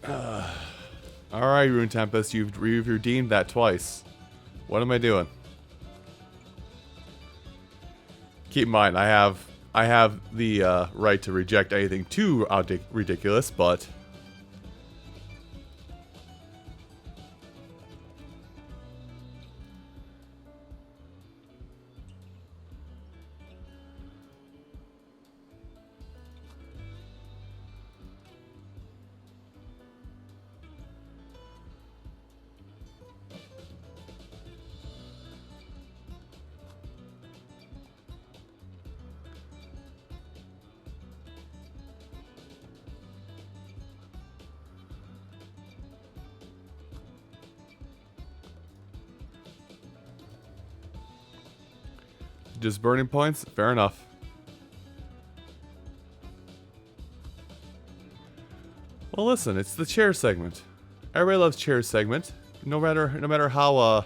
Alright, Rune Tempest, you've redeemed that twice. What am I doing? Keep in mind, I have the right to reject anything too ridiculous, but just burning points? Fair enough. Well, listen, it's the chair segment. Everybody loves chair segment, no matter how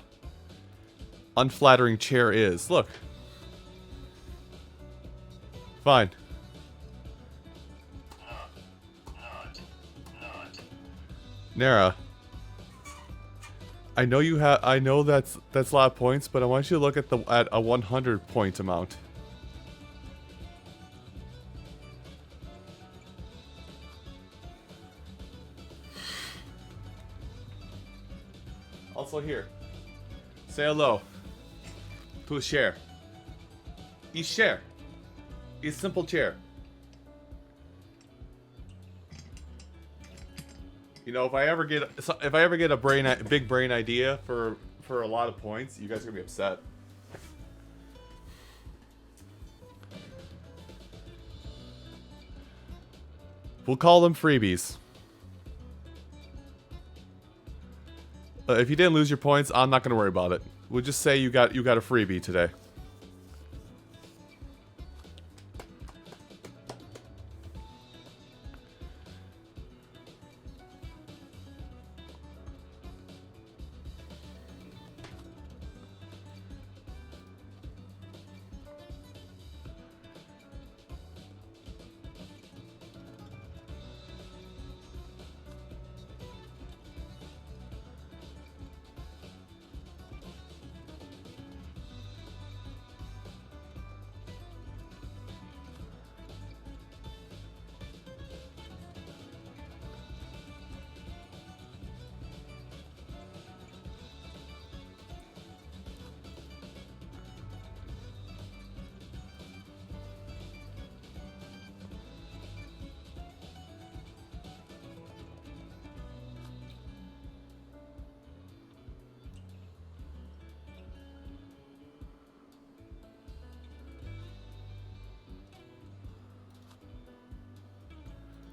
unflattering chair is. Look, fine. Nara, I know you have. I know that's a lot of points, but I want you to look at a 100 point amount. Also here, say hello to a chair. A chair. A simple chair. You know, if I ever get a big brain idea for a lot of points, you guys are gonna be upset. We'll call them freebies. If you didn't lose your points, I'm not gonna worry about it. We'll just say you got a freebie today.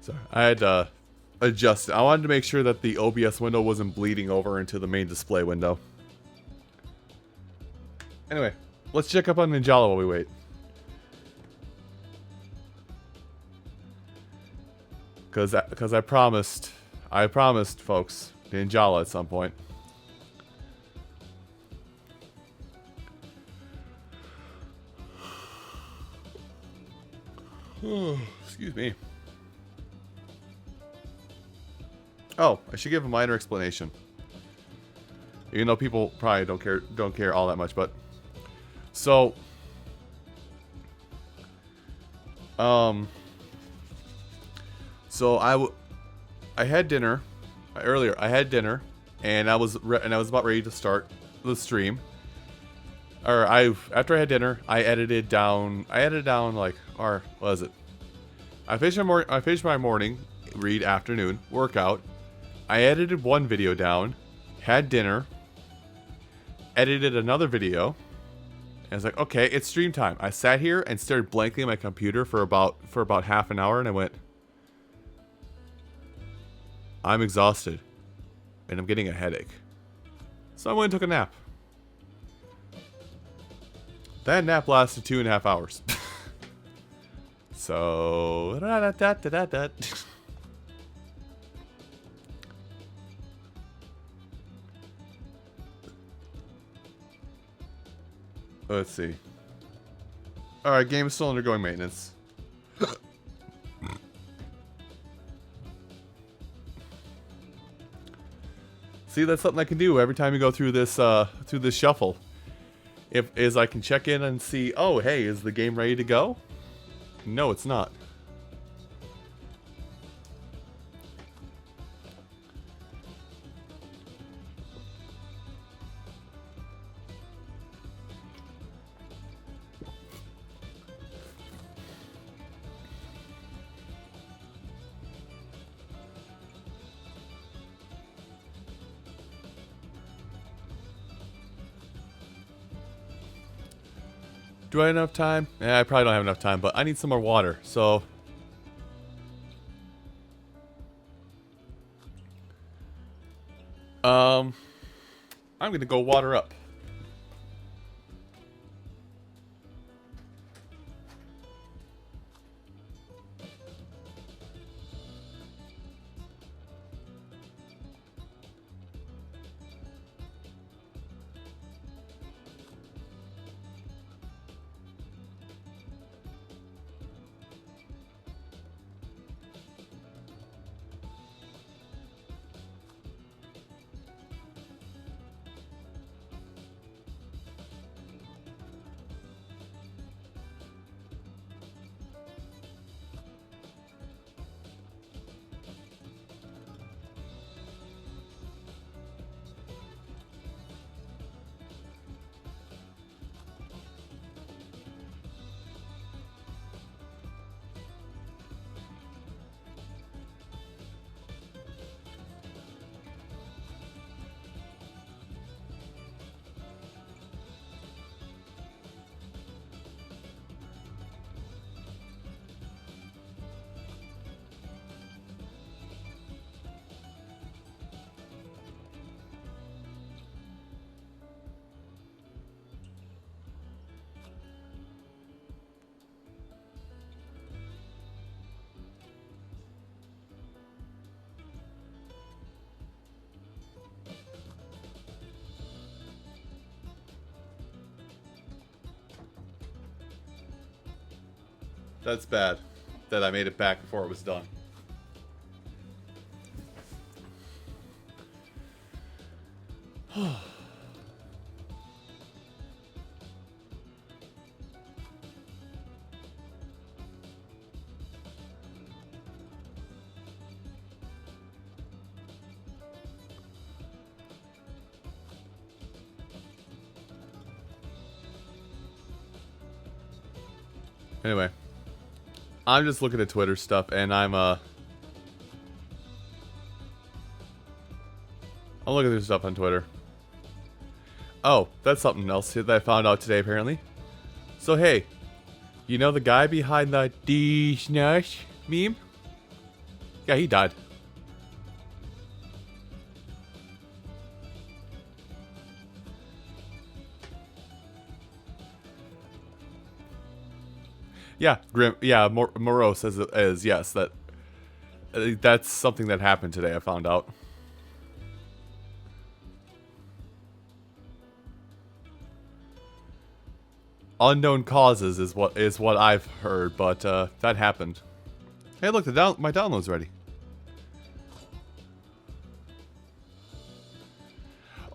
Sorry, I had to adjust it. I wanted to make sure that the OBS window wasn't bleeding over into the main display window. Anyway, let's check up on Ninjala while we wait. Cause I promised folks Ninjala at some point. Excuse me. Oh, I should give a minor explanation. Even though people probably don't care all that much, but so I had dinner earlier. I had dinner, and I was about ready to start the stream. Or after I had dinner, I edited down like, or what was it? I finished my morning read, afternoon workout. I edited one video down, had dinner, edited another video, and I was like, okay, it's stream time. I sat here and stared blankly at my computer for about half an hour, and I went, I'm exhausted, and I'm getting a headache. So I went and took a nap. That nap lasted 2.5 hours. So, let's see. Alright, game is still undergoing maintenance. See, that's something I can do every time you go through this shuffle. Is I can check in and see, oh, hey, is the game ready to go? No, it's not. Do I have enough time? Yeah, I probably don't have enough time, but I need some more water, so... I'm gonna go water up. That's bad that I made it back before it was done. Anyway, I'm just looking at Twitter stuff, and I'm looking at this stuff on Twitter. Oh, that's something else that I found out today, apparently. So, hey, you know the guy behind the D-Snush meme? Yeah, he died. Yeah, Grim. Yeah, Moreau says it is, yes, that's something that happened today. I found out. Unknown causes is what I've heard, but that happened. Hey, look, my download's ready.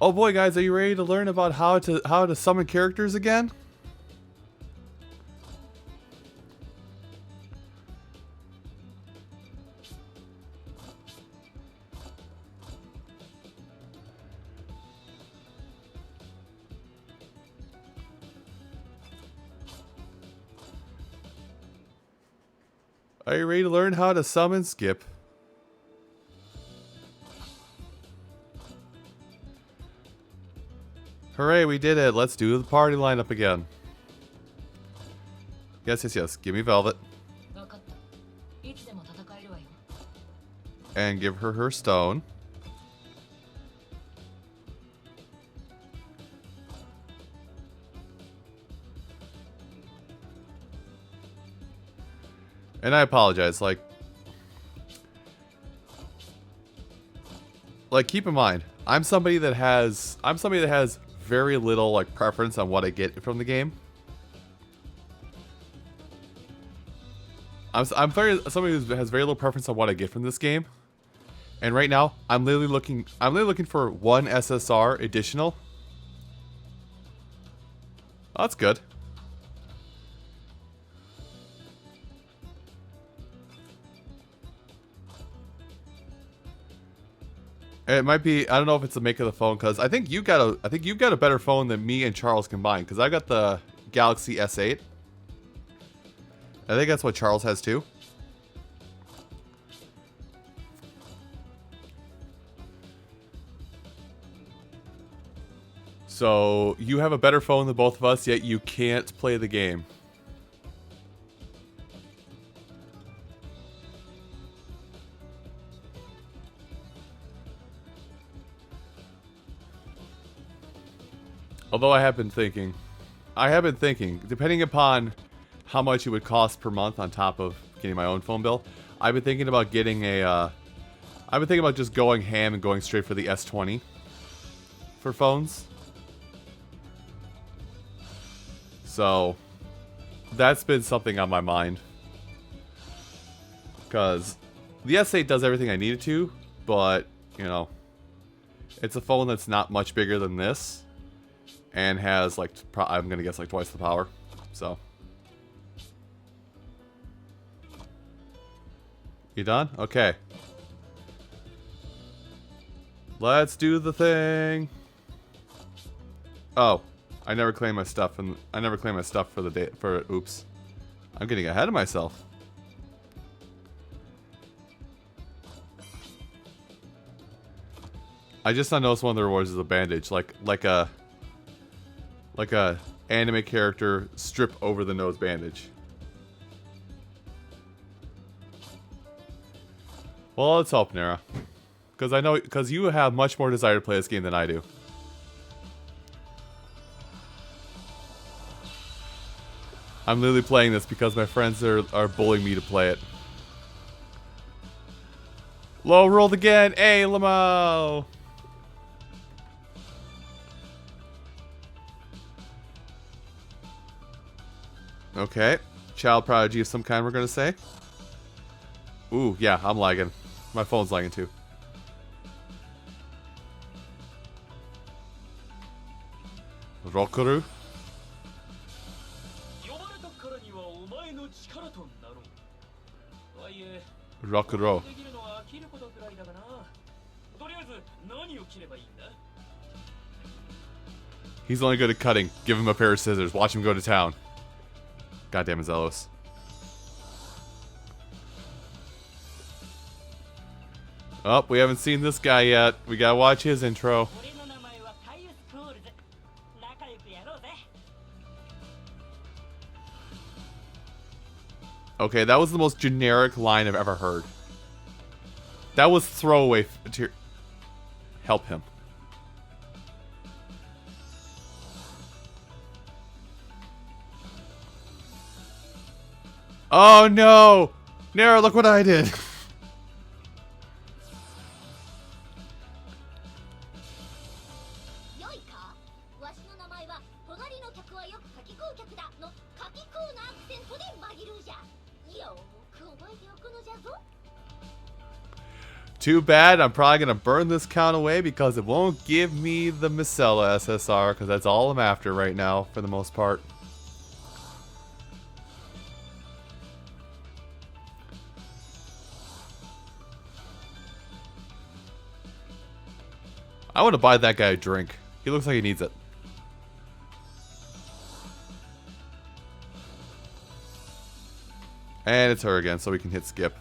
Oh boy, guys, are you ready to learn about how to summon characters again? Are you ready to learn how to summon Skip? Hooray, we did it. Let's do the party lineup again. Yes, yes, yes. Give me Velvet. And give her her stone. And I apologize, like keep in mind, I'm somebody that has very little like preference on what I get from the game. I'm somebody who has very little preference on what I get from this game. And right now, I'm literally looking for one SSR additional. Oh, that's good. It might be. I don't know if it's the make of the phone, because I think you've got a better phone than me and Charles combined. Because I got the Galaxy S8. I think that's what Charles has too. So you have a better phone than both of us, yet you can't play the game. Although I have been thinking, depending upon how much it would cost per month on top of getting my own phone bill, I've been thinking about getting a, I've been thinking about just going ham and going straight for the S20 for phones. So, that's been something on my mind. Because the S8 does everything I need it to, but, you know, it's a phone that's not much bigger than this. And has, like, I'm going to guess, like, twice the power. So. You done? Okay. Let's do the thing. Oh. I never claimed my stuff, and I never claimed my stuff for the day, oops. I'm getting ahead of myself. I just now noticed one of the rewards is a bandage. Like a anime character strip over the nose bandage. Well, let's hope, Nara. Because you have much more desire to play this game than I do. I'm literally playing this because my friends are bullying me to play it. Low rolled again. Hey, Lamo. Okay. Child prodigy of some kind, we're going to say. Ooh, yeah, I'm lagging. My phone's lagging too. Rokuru. Rokuro. He's only good at cutting. Give him a pair of scissors. Watch him go to town. Goddamn Zelos. Oh, we haven't seen this guy yet. We gotta watch his intro. Okay, that was the most generic line I've ever heard. That was throwaway material. Help him. Oh no! Nara, look what I did! Too bad, I'm probably going to burn this count away because it won't give me the Micella SSR, because that's all I'm after right now, for the most part. I want to buy that guy a drink. He looks like he needs it. And it's her again, so we can hit skip.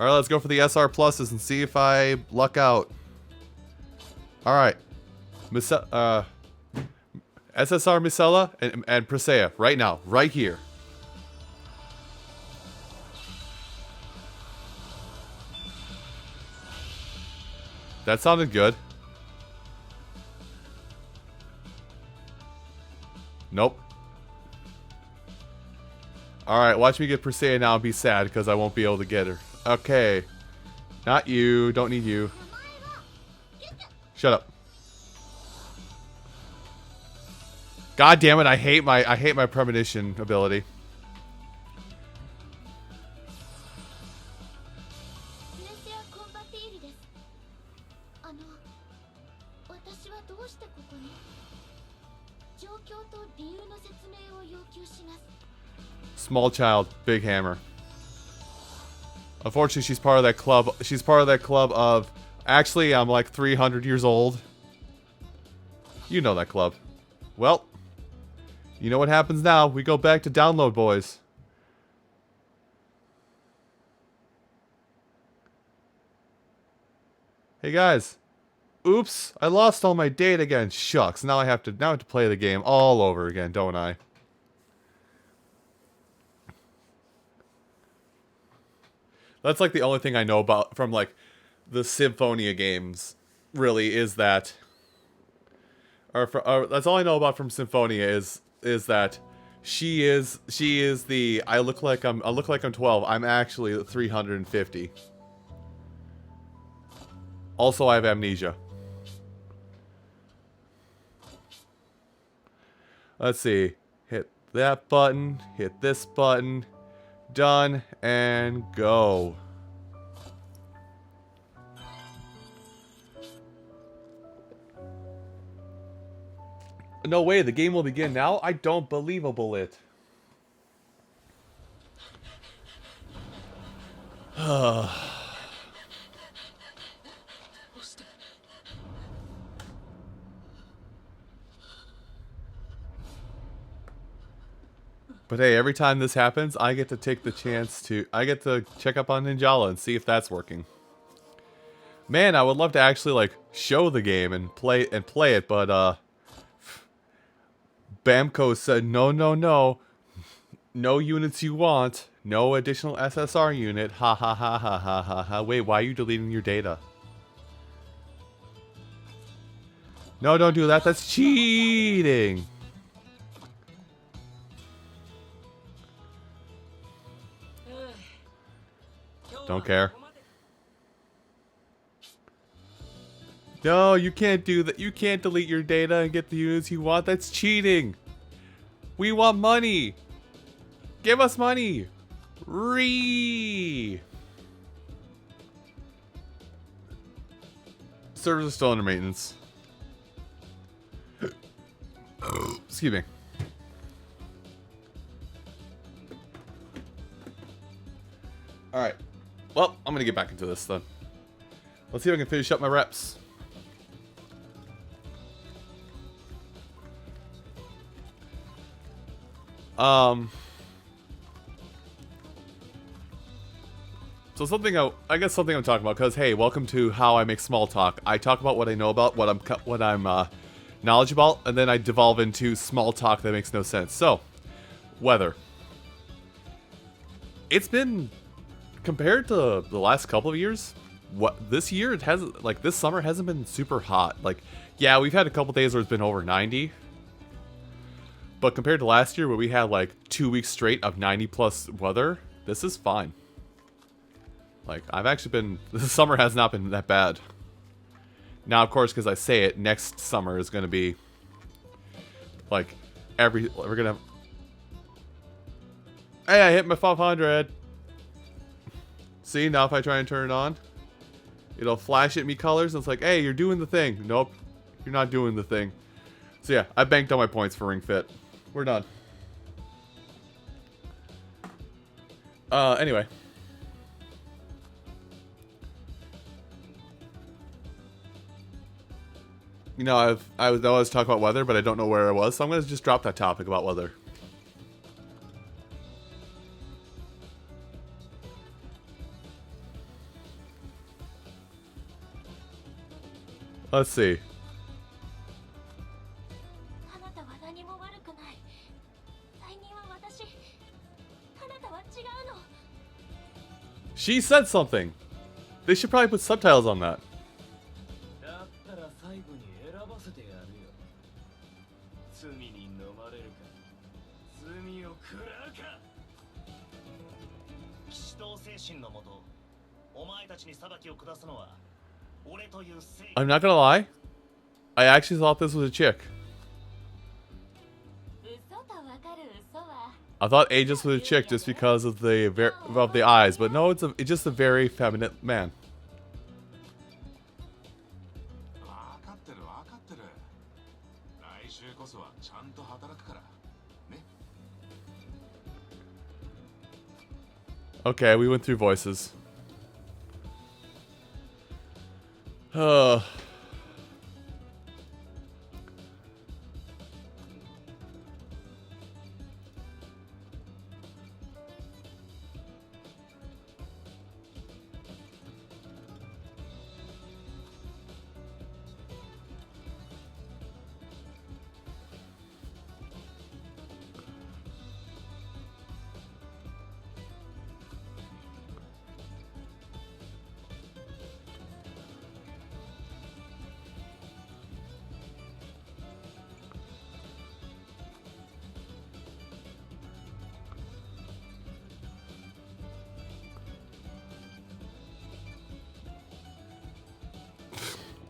Alright, let's go for the SR pluses and see if I luck out. Alright. SSR Micella and Presea, right now, right here. That sounded good. Nope. Alright, watch me get Presea now and be sad because I won't be able to get her. Okay. Not you. Don't need you. Shut up. God damn it, I hate my premonition ability. Small child, big hammer. Unfortunately, she's part of that club. She's part of that club of... Actually, I'm like 300 years old. You know that club. Well, you know what happens now. We go back to download, boys. Hey, guys. Oops, I lost all my data again. Shucks, now I have to play the game all over again, don't I? That's like the only thing I know about from like the Symphonia games, really, is that, or that's all I know about from Symphonia is that she is the I look like I'm 12. I'm actually 350. Also, I have amnesia. Let's see. Hit that button. Hit this button. Done. And go. No way. The game will begin now? I don't believable it. But hey, every time this happens, I get to take the chance to... I get to check up on Ninjala and see if that's working. Man, I would love to actually, like, show the game and play it, but, Bamco said, no, no, no. No units you want. No additional SSR unit. Ha ha ha ha ha ha ha. Wait, why are you deleting your data? No, don't do that. That's cheating. Don't care. No, you can't do that. You can't delete your data and get the units you want. That's cheating. We want money. Give us money. Servers are still under maintenance. Excuse me. Alright. Well, I'm gonna get back into this then. Let's see if I can finish up my reps. So something I guess something I'm talking about, because hey, welcome to how I make small talk. I talk about what I know about, what I'm knowledgeable about, and then I devolve into small talk that makes no sense. So, weather. It's been, compared to the last couple of years, this year it hasn't, like this summer hasn't been super hot. Like, yeah, we've had a couple days where it's been over 90. But compared to last year where we had like 2 weeks straight of 90 plus weather, this is fine. Like, I've actually been, the summer has not been that bad. Now, of course, because I say it, next summer is going to be like we're going to, hey, I hit my 500. See, now if I try and turn it on, it'll flash at me colors, and it's like, hey, you're doing the thing. Nope, you're not doing the thing. So yeah, I banked all my points for Ring Fit. We're done. Anyway. You know, I was talking about weather, but I don't know where I was, so I'm going to just drop that topic about weather. Let's see. She said something. They should probably put subtitles on that. I'm not gonna lie. I actually thought this was a chick. I thought Aegis was a chick just because of the eyes, but no, it's just a very feminine man. Okay, we went through voices. Uh,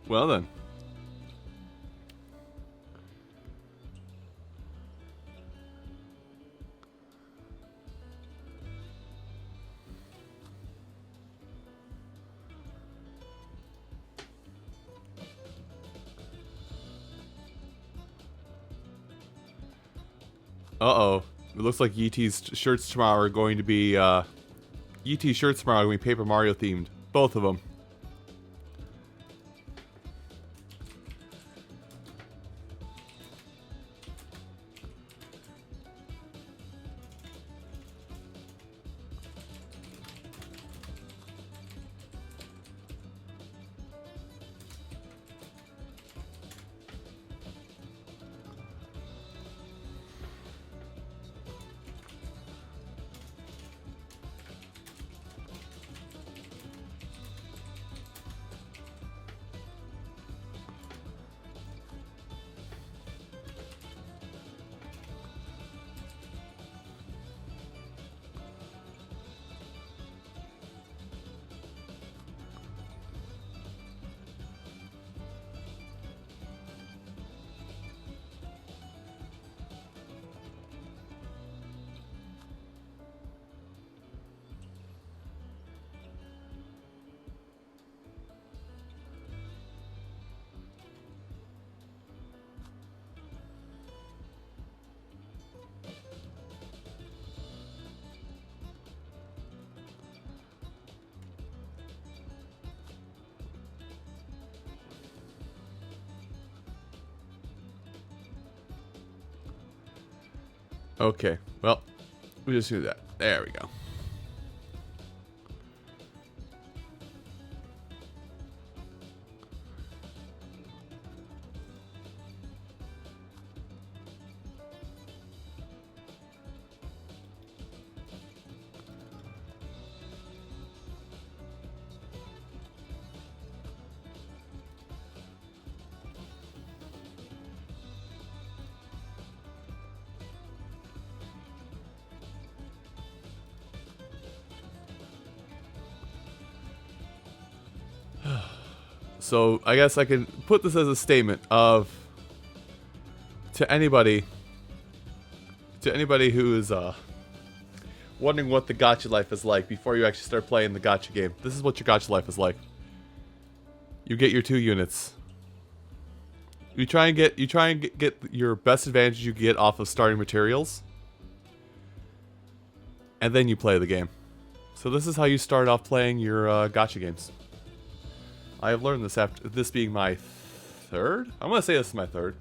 well then. Uh-oh. It looks like YT's shirts tomorrow are going to be, YT shirts tomorrow are going to be Paper Mario themed. Both of them. Okay, well, we just do that. There we go. So I guess I can put this as a statement of to anybody who is wondering what the gacha life is like before you actually start playing the gacha game. This is what your gacha life is like. You get your 2 units. You try and get your best advantage you get off of starting materials, and then you play the game. So this is how you start off playing your gacha games. I have learned this after this being my 3rd. I'm gonna say this is my 3rd.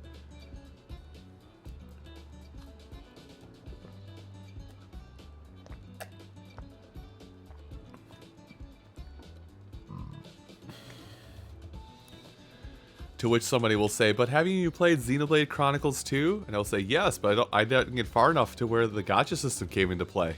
To which somebody will say, "But haven't you played Xenoblade Chronicles 2?" And I'll say, "Yes, but I didn't get far enough to where the gacha system came into play."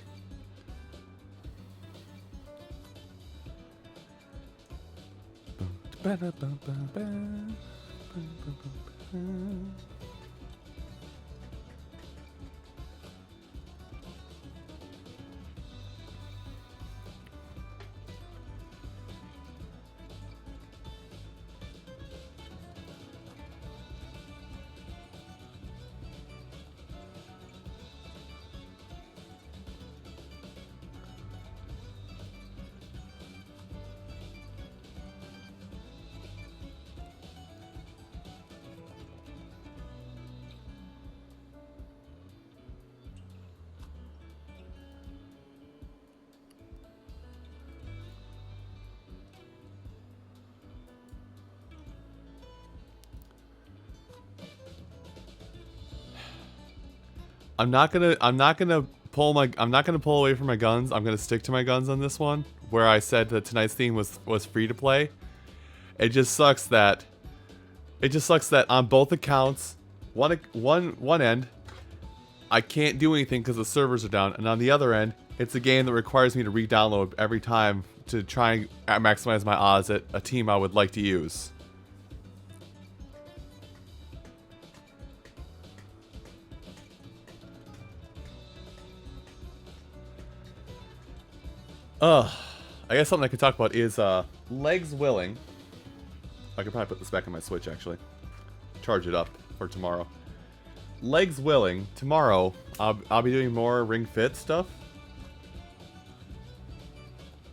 I'm not gonna pull away from my guns. I'm gonna stick to my guns on this one. Where I said that tonight's theme was free to play. It just sucks that on both accounts, one end, I can't do anything because the servers are down, and on the other end, it's a game that requires me to re-download every time to try and maximize my odds at a team I would like to use. I guess something I could talk about is legs willing. I could probably put this back on my Switch actually. Charge it up for tomorrow. Legs willing, tomorrow I'll be doing more Ring Fit stuff.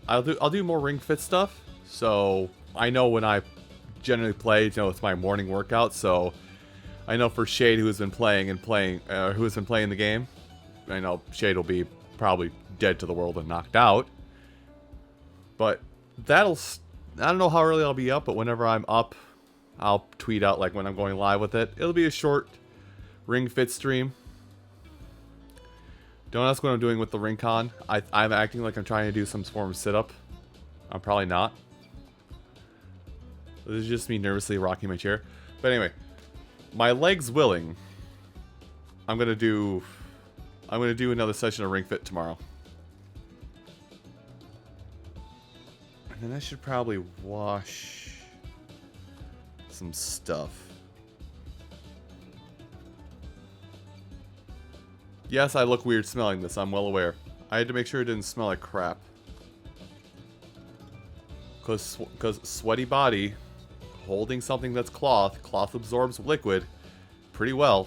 I'll do more Ring Fit stuff. So I know when I generally play, you know, it's my morning workout. So I know for Shade, who has been playing the game, I know Shade will be probably dead to the world and knocked out. But I don't know how early I'll be up, but whenever I'm up, I'll tweet out like when I'm going live with it. It'll be a short Ring Fit stream. Don't ask what I'm doing with the Ring Con. I'm acting like I'm trying to do some form of sit-up. I'm probably not. This is just me nervously rocking my chair. But anyway, my legs willing, I'm gonna do another session of Ring Fit tomorrow. And then I should probably wash some stuff. Yes, I look weird smelling this, I'm well aware. I had to make sure it didn't smell like crap. Cause sweaty body, holding something that's cloth absorbs liquid pretty well.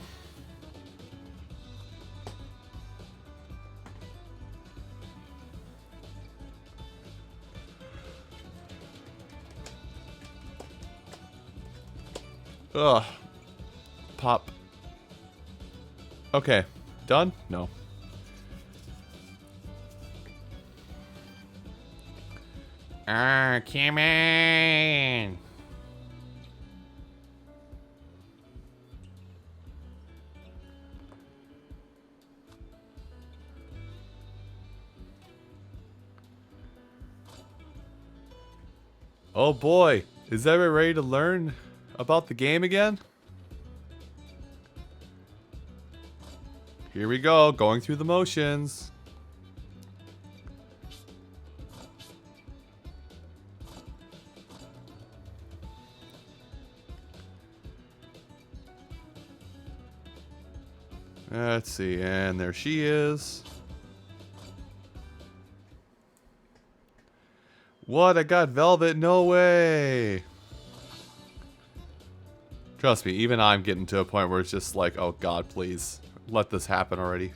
Ugh. Pop. Okay. Done? No. Come on. Oh boy. Is everyone ready to learn about the game again? Here we go, going through the motions. Let's see, and there she is. What? I got velvet? No way! Trust me, even I'm getting to a point where it's just like, oh god, please. Let this happen already.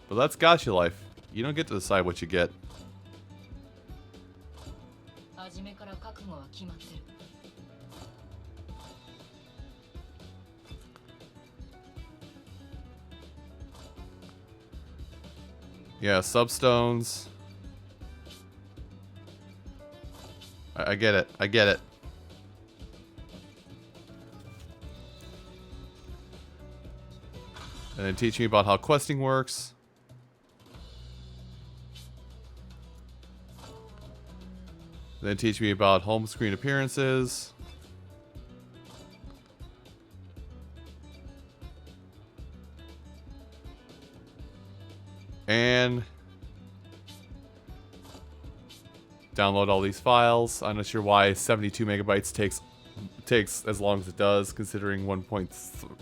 But that's Gacha life. You don't get to decide what you get. Yeah, substones. I get it. I get it. And then teach me about how questing works. Then teach me about home screen appearances. And download all these files. I'm not sure why 72 megabytes takes as long as it does, considering 1.2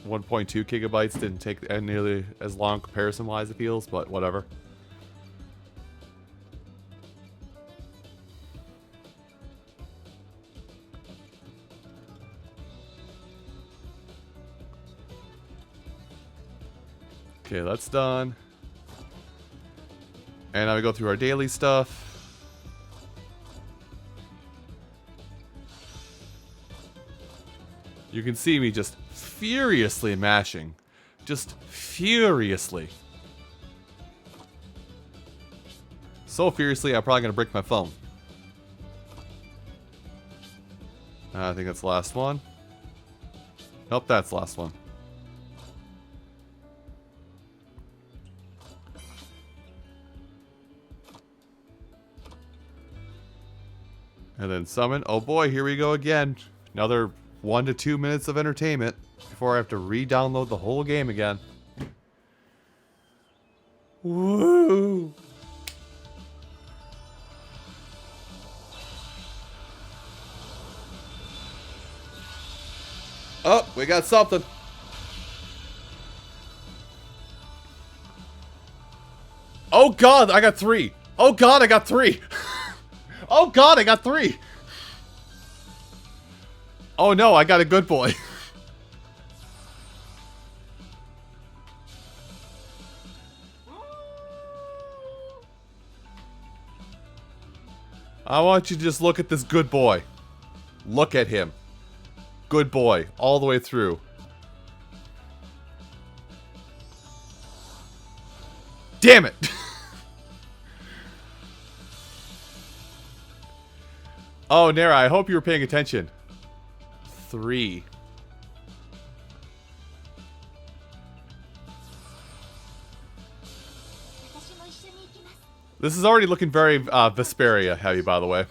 gigabytes didn't take nearly as long comparison-wise, it feels, but whatever. Okay, that's done. And now we go through our daily stuff. You can see me just furiously mashing. Just furiously. So furiously, I'm probably going to break my phone. I think that's the last one. Nope, that's the last one. And then summon. Oh boy, here we go again. Another 1 to 2 minutes of entertainment before I have to re-download the whole game again. Woo! Oh, we got something. Oh god, I got 3. Oh god, I got 3. Oh god, I got 3. Oh no, I got a good boy. I want you to just look at this good boy. Look at him. Good boy, all the way through. Damn it! Oh, Nara, I hope you were paying attention. 3. This is already looking very Vesperia heavy, by the way.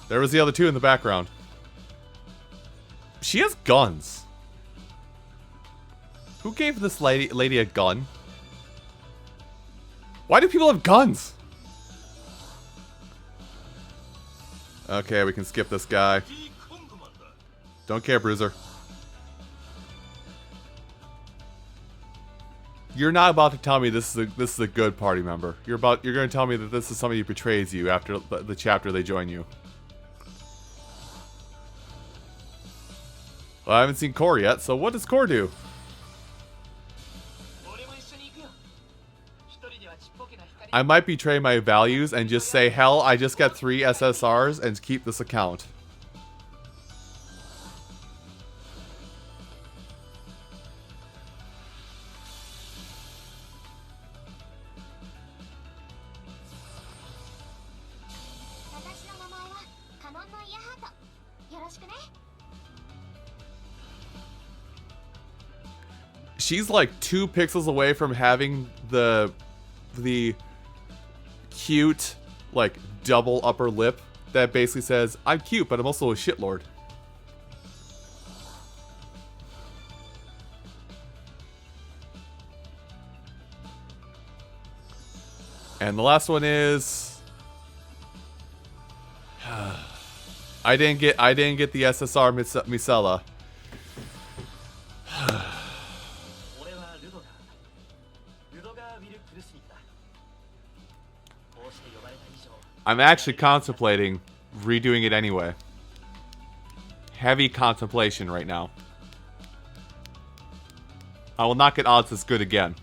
There was the other 2 in the background. She has guns. Who gave this lady a gun? Why do people have guns? Okay, we can skip this guy. Don't care, Bruiser. You're not about to tell me this is a good party member. You're going to tell me that this is somebody who betrays you after the chapter they join you. Well, I haven't seen Core yet, so what does Core do? I might betray my values and just say, hell, I just got 3 SSRs and keep this account. She's like 2 pixels away from having the cute, like, double upper lip that basically says, I'm cute, but I'm also a shitlord. And the last one is I didn't get the SSR Misella. I'm actually contemplating redoing it anyway. Heavy contemplation right now. I will not get odds as good again.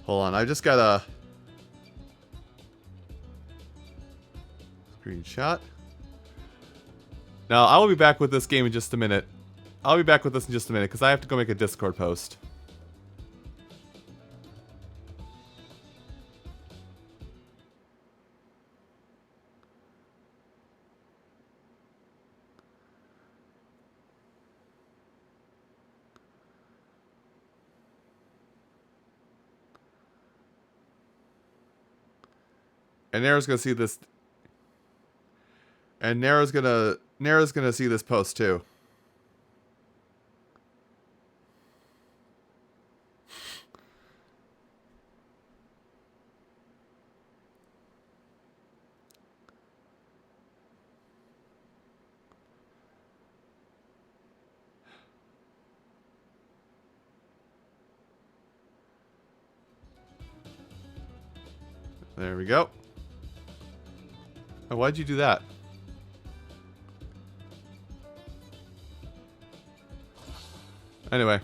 Hold on, I just got a screenshot. Now, I will be back with this game in just a minute. I'll be back with this in just a minute, because I have to go make a Discord post. And Nara's gonna see this. And Nara's gonna see this post too. There we go. Oh, why'd you do that? Anyway.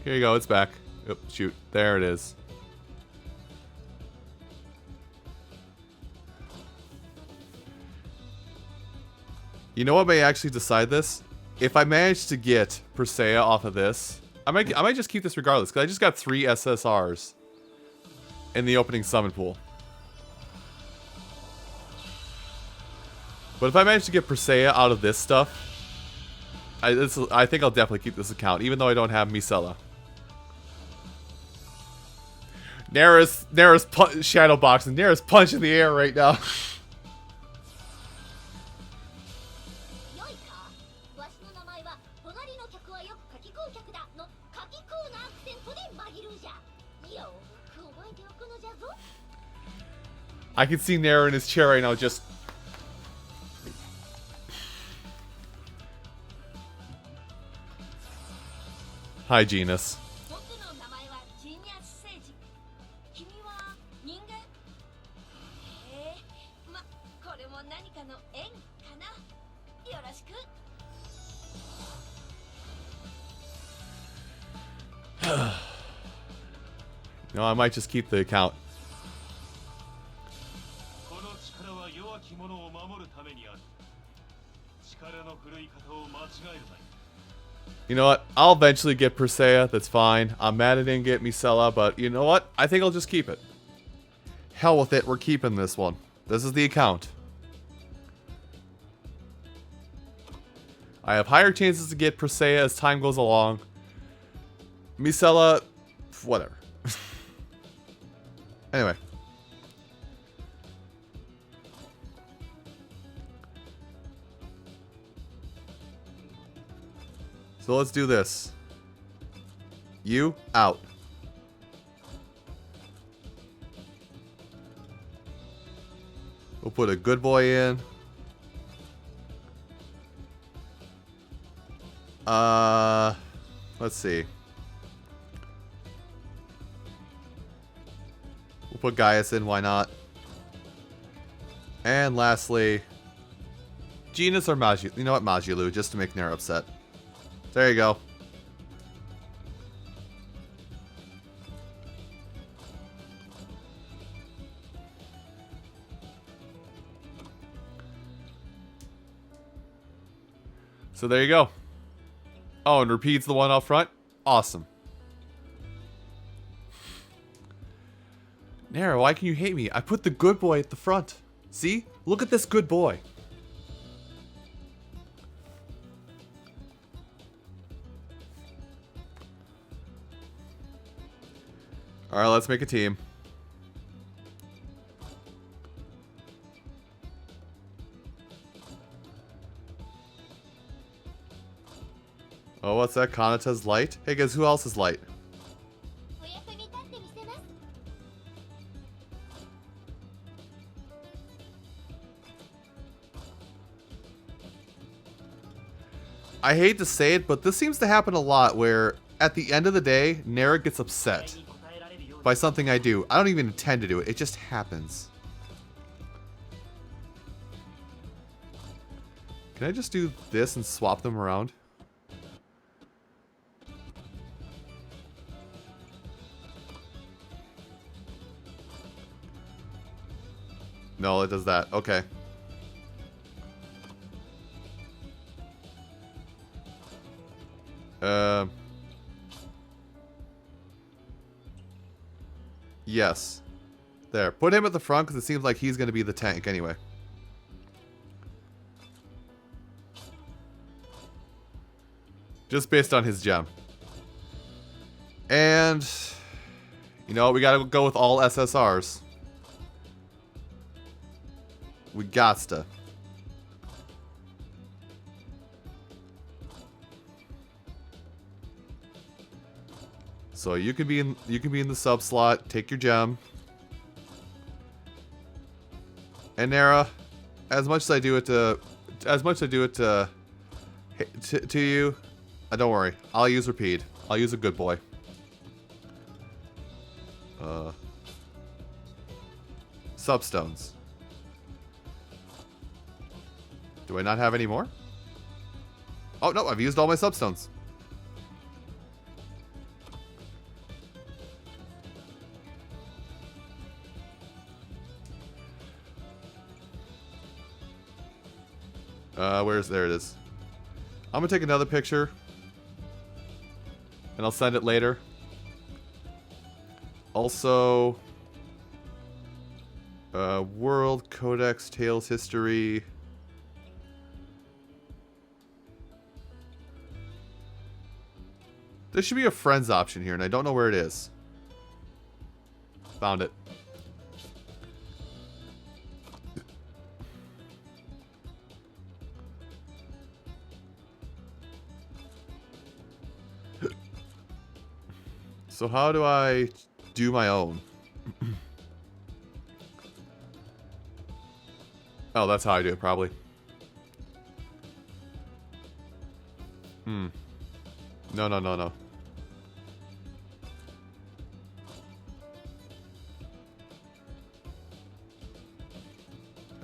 Here you go, it's back. Oop, shoot. There it is. You know what may actually decide this? If I manage to get Persea off of this, I might just keep this regardless, because I just got 3 SSRs in the opening summon pool. But if I manage to get Persea out of this stuff, I think I'll definitely keep this account, even though I don't have Misela. Nara's shadow boxing. Nara's punching the air right now. I can see Nara in his chair right now, just. Hi, Genus. No, I might just keep the account. You know what? I'll eventually get Persea. That's fine. I'm mad I didn't get Misela, but you know what? I think I'll just keep it. Hell with it. We're keeping this one. This is the account. I have higher chances to get Persea as time goes along. Misela, whatever. Anyway. So let's do this. You, out. We'll put a good boy in. Let's see. We'll put Gaius in, why not? And lastly, Genus or Majulu. You know what, Majulu, just to make Nair upset. There you go. So there you go. Oh, and repeats the one up front. Awesome. Nara, why can you hate me? I put the good boy at the front. See? Look at this good boy. Alright, let's make a team. Oh, what's that? Kanata's light? Hey guys, who else is light? I hate to say it, but this seems to happen a lot where at the end of the day, Nara gets upset by something I do. I don't even intend to do it. It just happens. Can I just do this and swap them around? No, it does that. Okay. Yes. There. Put him at the front because it seems like he's going to be the tank anyway. Just based on his gem. And, you know, we got to go with all SSRs. We gots-to. So you can be in the sub slot, take your gem. And Nara, as much as I do it to you, don't worry. I'll use repeat. I'll use a good boy. Substones. Do I not have any more? Oh no, I've used all my substones. There it is. I'm gonna take another picture. And I'll send it later. Also, World, Codex, Tales, History. There should be a friends option here, and I don't know where it is. Found it. So how do I do my own? Oh, that's how I do it, probably. No, no, no, no.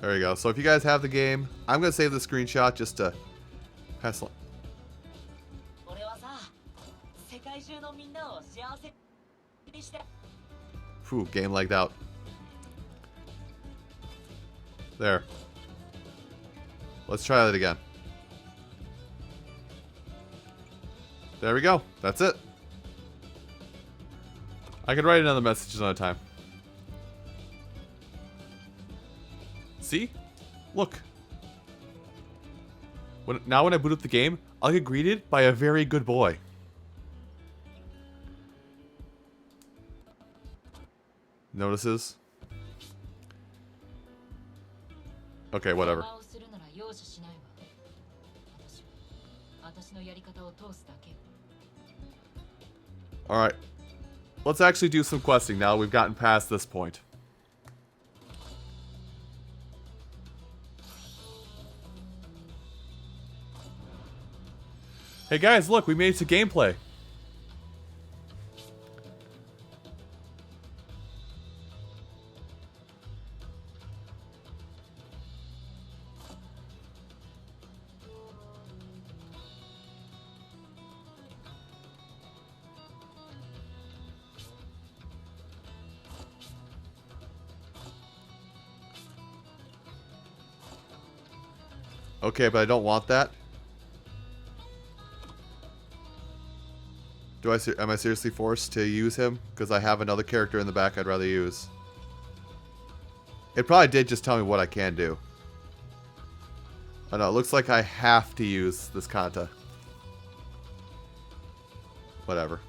There we go. So if you guys have the game, I'm going to save the screenshot just to pass along. Phew, game lagged out. There. Let's try that again. There we go. That's it. I can write another message another time. See? Look. Now when I boot up the game, I'll get greeted by a very good boy. Notices? Okay, whatever. Alright. Let's actually do some questing now we've gotten past this point. Hey guys, look, we made it to gameplay. Okay, but I don't want that. Am I seriously forced to use him? Because I have another character in the back I'd rather use. It probably did just tell me what I can do. I know, it looks like I have to use this Kanta. Whatever.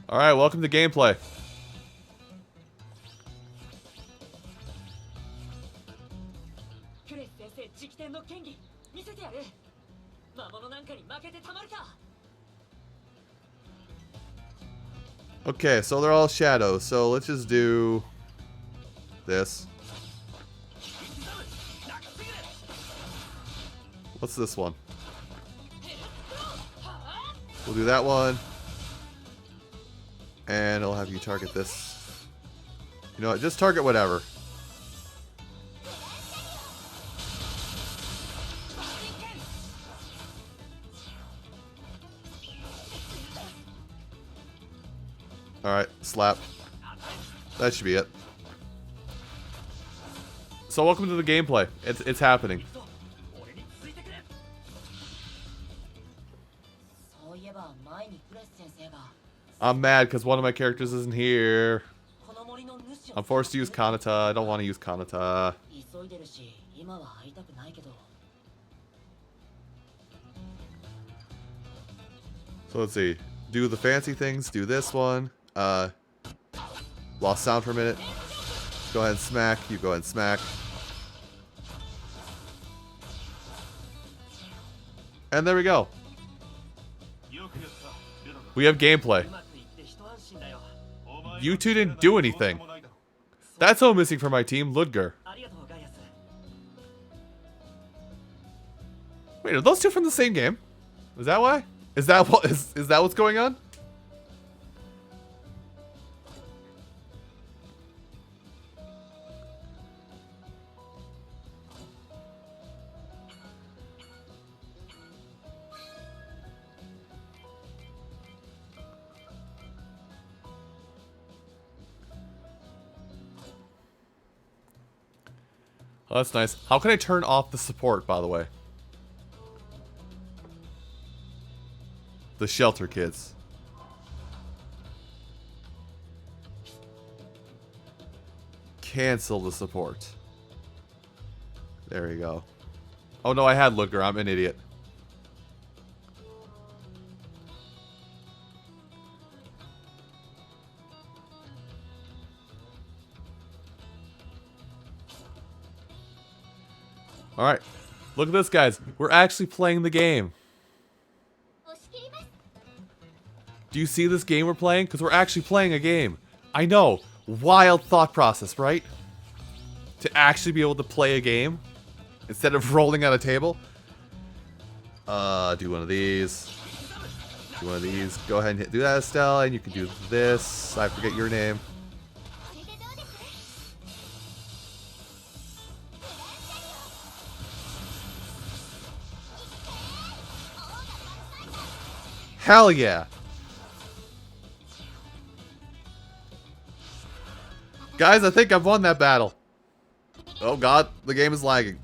Alright, welcome to gameplay. Okay, so they're all shadows, so let's just do this. What's this one? We'll do that one. And I'll have you target this. You know what, just target whatever. Alright, slap. That should be it. So welcome to the gameplay. It's happening. I'm mad because one of my characters isn't here. I'm forced to use Kanata. I don't want to use Kanata. So let's see. Do the fancy things. Do this one. Lost sound for a minute. Go ahead and smack. You go ahead and smack. And there we go. We have gameplay. You two didn't do anything. That's all missing from my team, Ludger. Wait, are those two from the same game? Is that why? Is that what is that what's going on? Oh, that's nice. How can I turn off the support, by the way? The shelter kids. cancel the support. There we go. Oh no, I had Looker. I'm an idiot. Alright. Look at this, guys. We're actually playing the game. Do you see this game we're playing? Because we're actually playing a game. I know. Wild thought process, right? To actually be able to play a game instead of rolling on a table. Do one of these. Do one of these. Go ahead and do that, Estelle, and you can do this. I forget your name. Hell yeah. Guys, I think I've won that battle. Oh god, the game is lagging.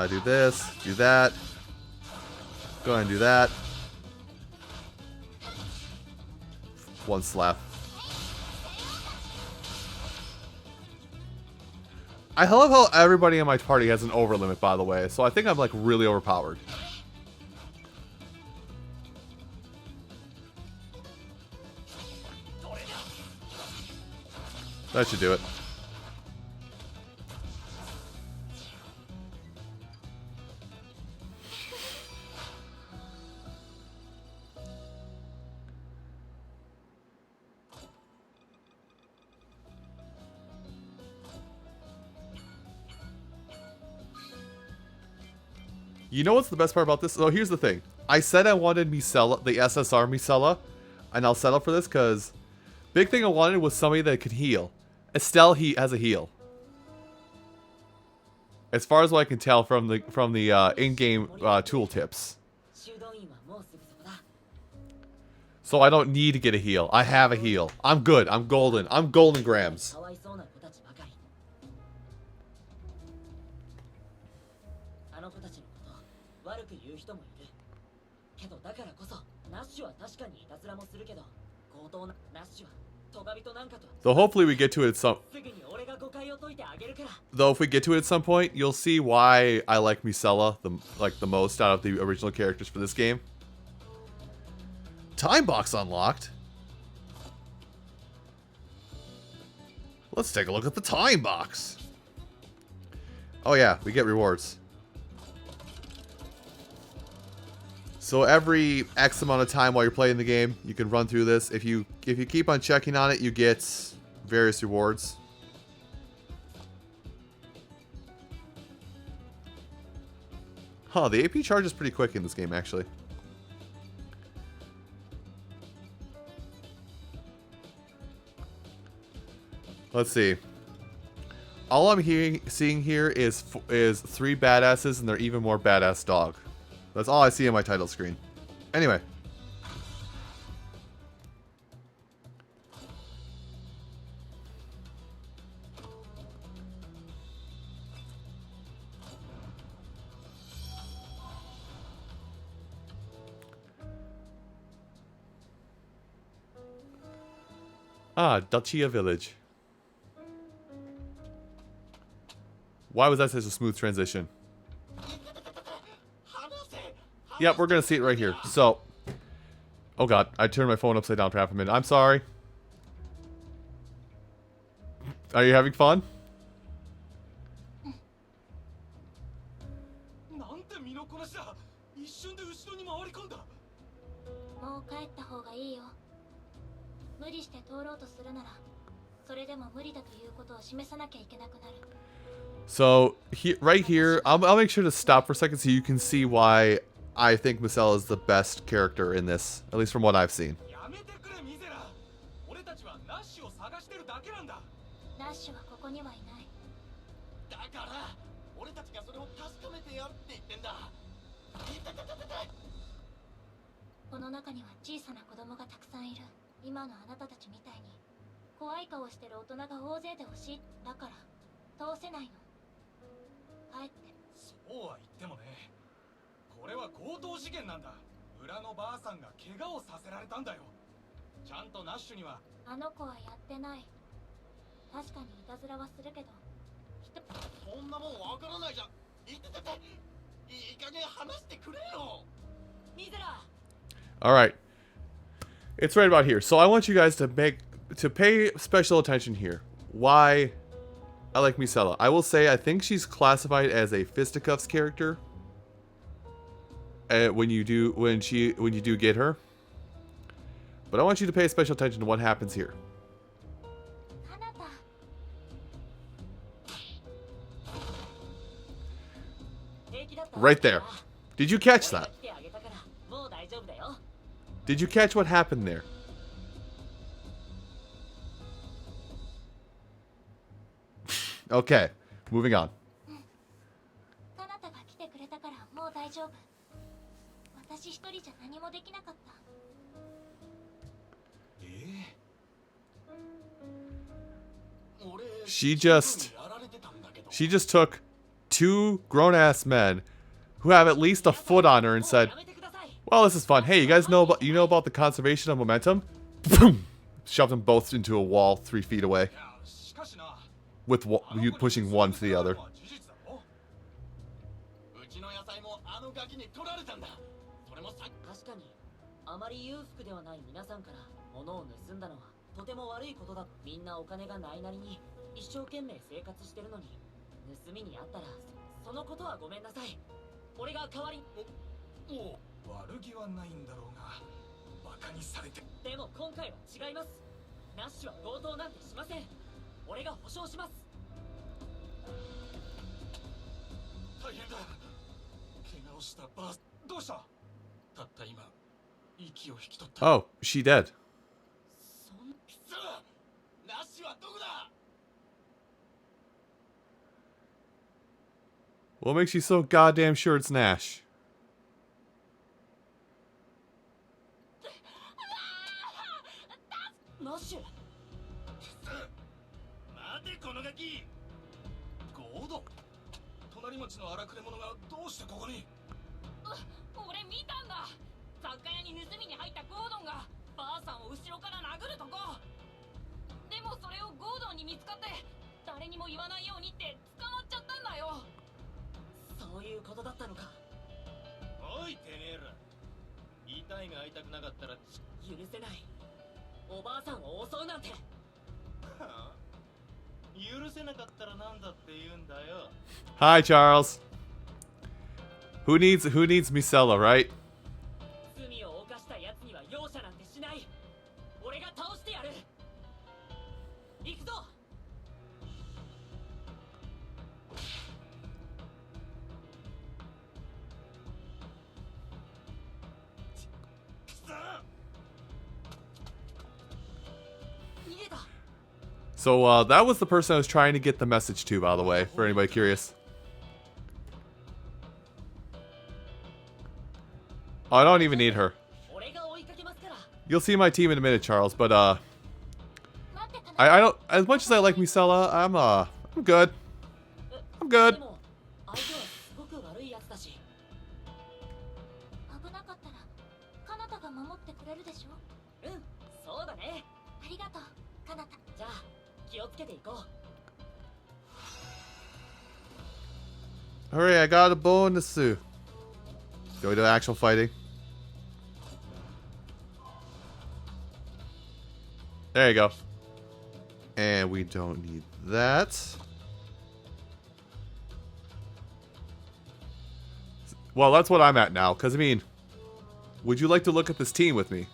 Do this, do that. Go ahead and do that. One slap. I love how everybody in my party has an over limit, by the way, so I think I'm like really overpowered. That should do it. You know what's the best part about this? So here's the thing. I said I wanted Micella, the SSR Micella, and I'll settle for this because big thing I wanted was somebody that could heal. Estelle has a heal. As far as what I can tell from the in-game tooltips. So I don't need to get a heal. I have a heal. I'm good. I'm golden. I'm golden grams. So hopefully we get to it at some... Though if we get to it at some point, you'll see why I like Micella the most out of the original characters for this game. Time box unlocked? Let's take a look at the time box. Oh yeah, we get rewards. So every X amount of time while you're playing the game, you can run through this. If you keep on checking on it, you get various rewards. Huh, the AP charge is pretty quick in this game, actually. Let's see. All I'm seeing here is 3 badasses, and they're even more badass dog. That's all I see on my title screen. Anyway. Ah, Dacia Village. Why was that such a smooth transition? Yep, we're gonna see it right here. So, oh god, I turned my phone upside down for half a minute. I'm sorry. Are you having fun? So, right here, I'll make sure to stop for a second so you can see why I think Micella is the best character in this, at least from what I've seen. ちゃんとナッシュにはあの子はやってない。確かにいたずらはするけど、そんなもんわからないじゃん。いててて、いい加減話してくれよ。ミゼラ。All right. It's right about here. So I want you guys to pay special attention here. Why I like Misela. I will say I think she's classified as a fisticuffs character. When you do get her. But I want you to pay special attention to what happens here. Right there. Did you catch that? Did you catch what happened there? Okay, moving on. She just took two grown-ass men who have at least a foot on her and said, well, this is fun. Hey, you guys know about the conservation of momentum? Boom! Shoved them both into a wall 3 feet away. With you pushing one to the other. Oh, she dead. What makes you so goddamn sure it's Nash? Hi, Charles. Who needs Misela, right? So, that was the person I was trying to get the message to, by the way, for anybody curious. Oh, I don't even need her. You'll see my team in a minute, Charles, but, I don't, as much as I like Misela, I'm good. I'm good. Hurry, I got a bonus. Go to actual fighting. There you go. And we don't need that. Well, that's what I'm at now. Because, I mean, would you like to look at this team with me?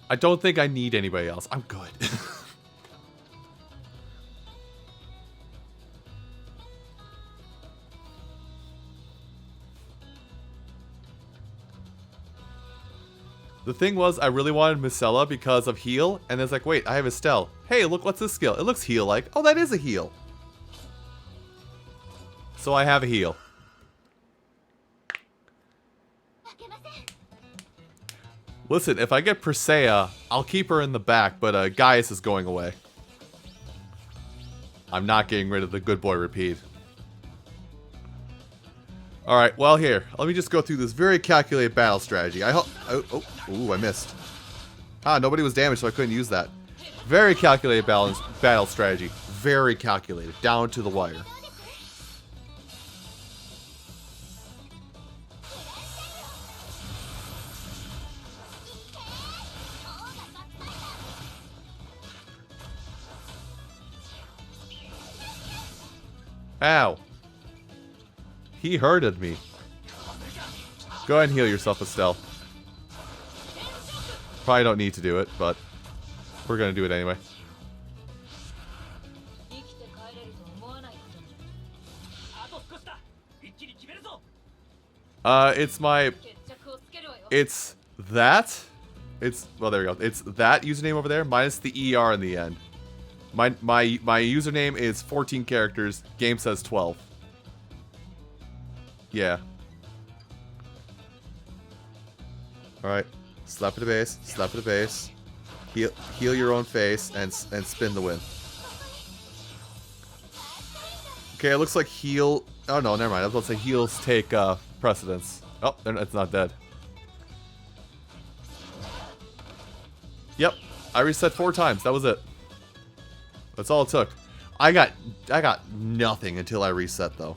I don't think I need anybody else. I'm good. The thing was, I really wanted Misela because of heal, and it's like, wait, I have Estelle. Hey, look, what's this skill? It looks heal-like. Oh, that is a heal. So I have a heal. Listen, if I get Persea, I'll keep her in the back, but Gaius is going away. I'm not getting rid of the good boy repeat. Alright, well here. Let me just go through this very calculated battle strategy. I hope... Ooh, I missed. Ah, nobody was damaged, so I couldn't use that. Very calculated battle strategy. Very calculated. Down to the wire. Ow. He hurted me. Go ahead and heal yourself, Estelle. Probably don't need to do it, but we're gonna do it anyway. It's my... It's that? It's... Well, there we go. It's that username over there, minus the ER in the end. My username is 14 characters. Game says 12. Yeah. Alright. Slap at the base. Slap at the base. Heal your own face and spin the win. Okay, it looks like heal... Oh no, never mind. I was about to say heals take precedence. Oh, it's not dead. Yep. I reset 4 times. That was it. That's all it took. I got nothing until I reset though.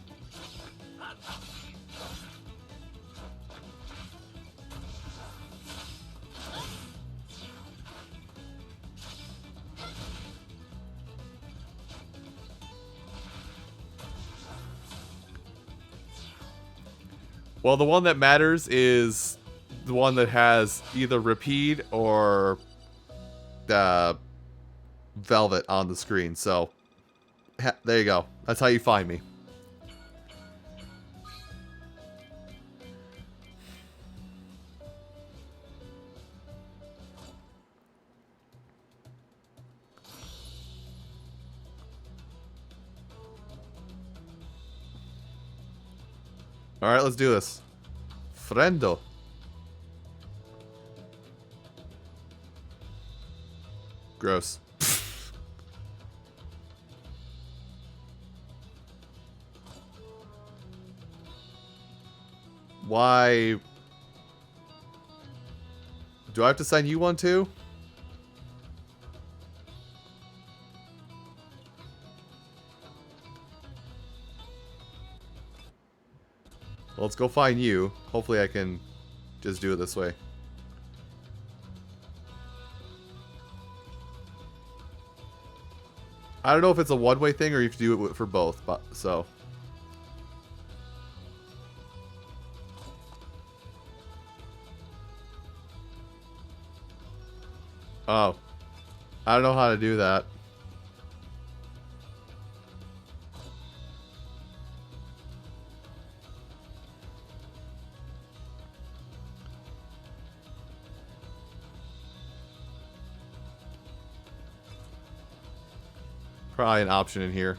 Well, the one that matters is the one that has either repeat or velvet on the screen. So there you go. That's how you find me. Alright, let's do this. Friendo. Gross. Why? Do I have to sign you one too? Well, let's go find you. Hopefully I can just do it this way. I don't know if it's a one-way thing or you have to do it for both, but so. Oh. I don't know how to do that. Probably an option in here.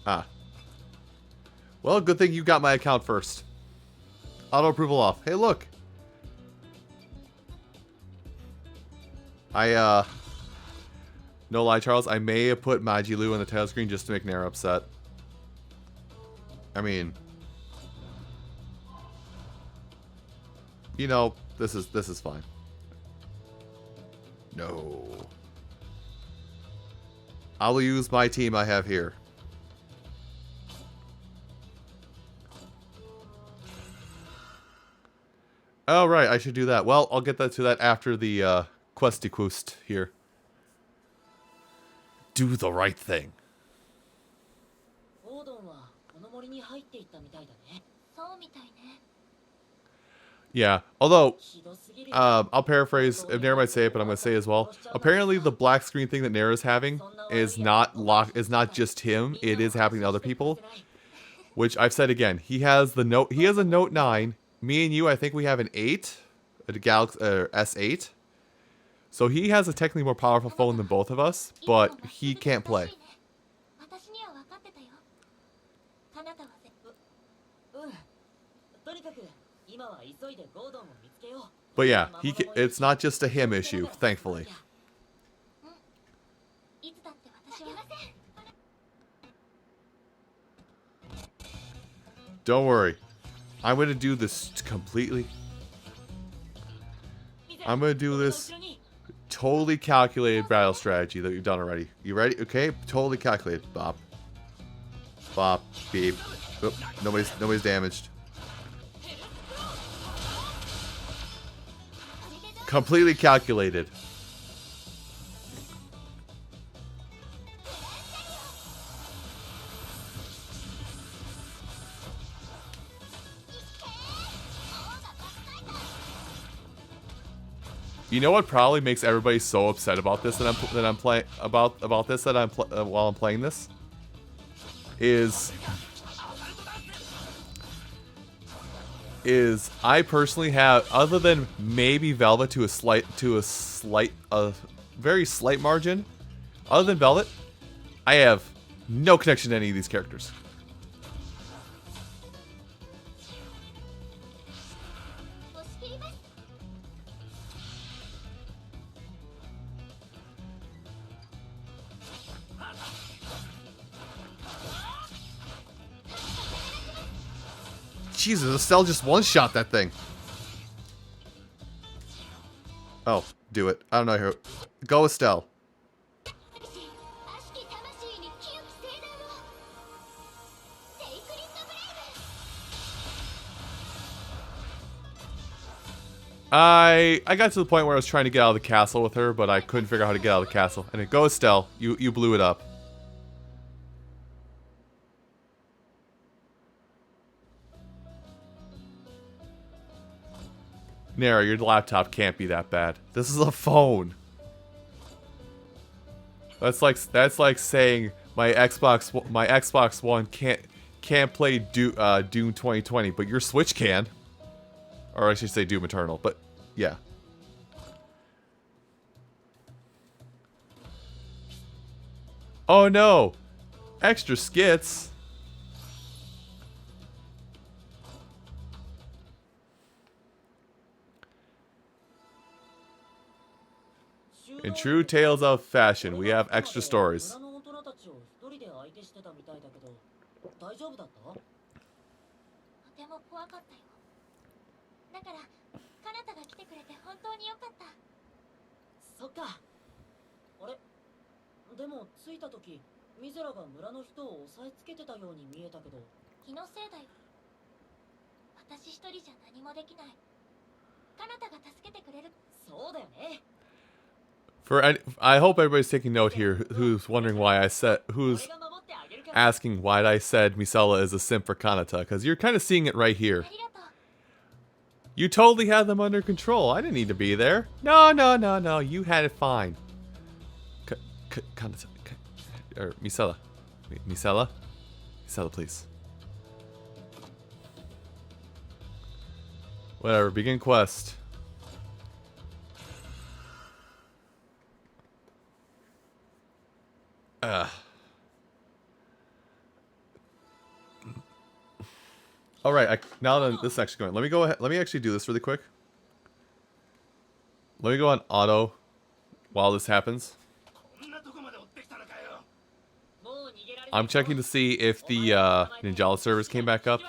Ah. Well, good thing you got my account first. Auto approval off. Hey, look. No lie, Charles, I may have put Majilu on the title screen just to make Nair upset. I mean, you know, this is fine. No. I will use my team I have here. Oh, right, I should do that. Well, I'll get to that after the Questy Quoost here. Do the right thing. Yeah, although, I'll paraphrase, if Nair might say it, but I'm going to say it as well. Apparently the black screen thing that Nair is having is not just him, it is happening to other people. Which I've said again, he has a Note 9, me and you, I think we have an 8, a Galaxy S8. So he has a technically more powerful phone than both of us, but he can't play. But yeah, it's not just a him issue, thankfully. Don't worry. I'm gonna do this completely. I'm gonna do this totally calculated battle strategy that we've done already. You ready? Okay, totally calculated. Bop. Bop. Beep. Oop, nobody's damaged. Completely calculated. You know what probably makes everybody so upset about this that I'm playing about this that while I'm playing this is I personally have, other than maybe Velvet to a very slight margin, other than Velvet, I have no connection to any of these characters. Jesus, Estelle just one-shot that thing. Oh, do it. I don't know who. Go, Estelle. I got to the point where I was trying to get out of the castle with her, but I couldn't figure out how to get out of the castle. And go, Estelle. You blew it up. Nara, your laptop can't be that bad. This is a phone. That's like saying my Xbox One can't play Doom 2020, but your Switch can. Or I should say Doom Eternal, but yeah. Oh no! Extra skits. In true tales of fashion, we have extra stories. I hope everybody's taking note here who's wondering who's asking why I said Misela is a simp for Kanata, because you're kind of seeing it right here. You totally had them under control. I didn't need to be there. No. You had it fine. Kanata. Or Misela. Misela? Misela, please. Whatever. Begin quest. All right. Now that this is actually going, let me go ahead. Let me actually do this really quick. Let me go on auto while this happens. I'm checking to see if the Ninjala servers came back up.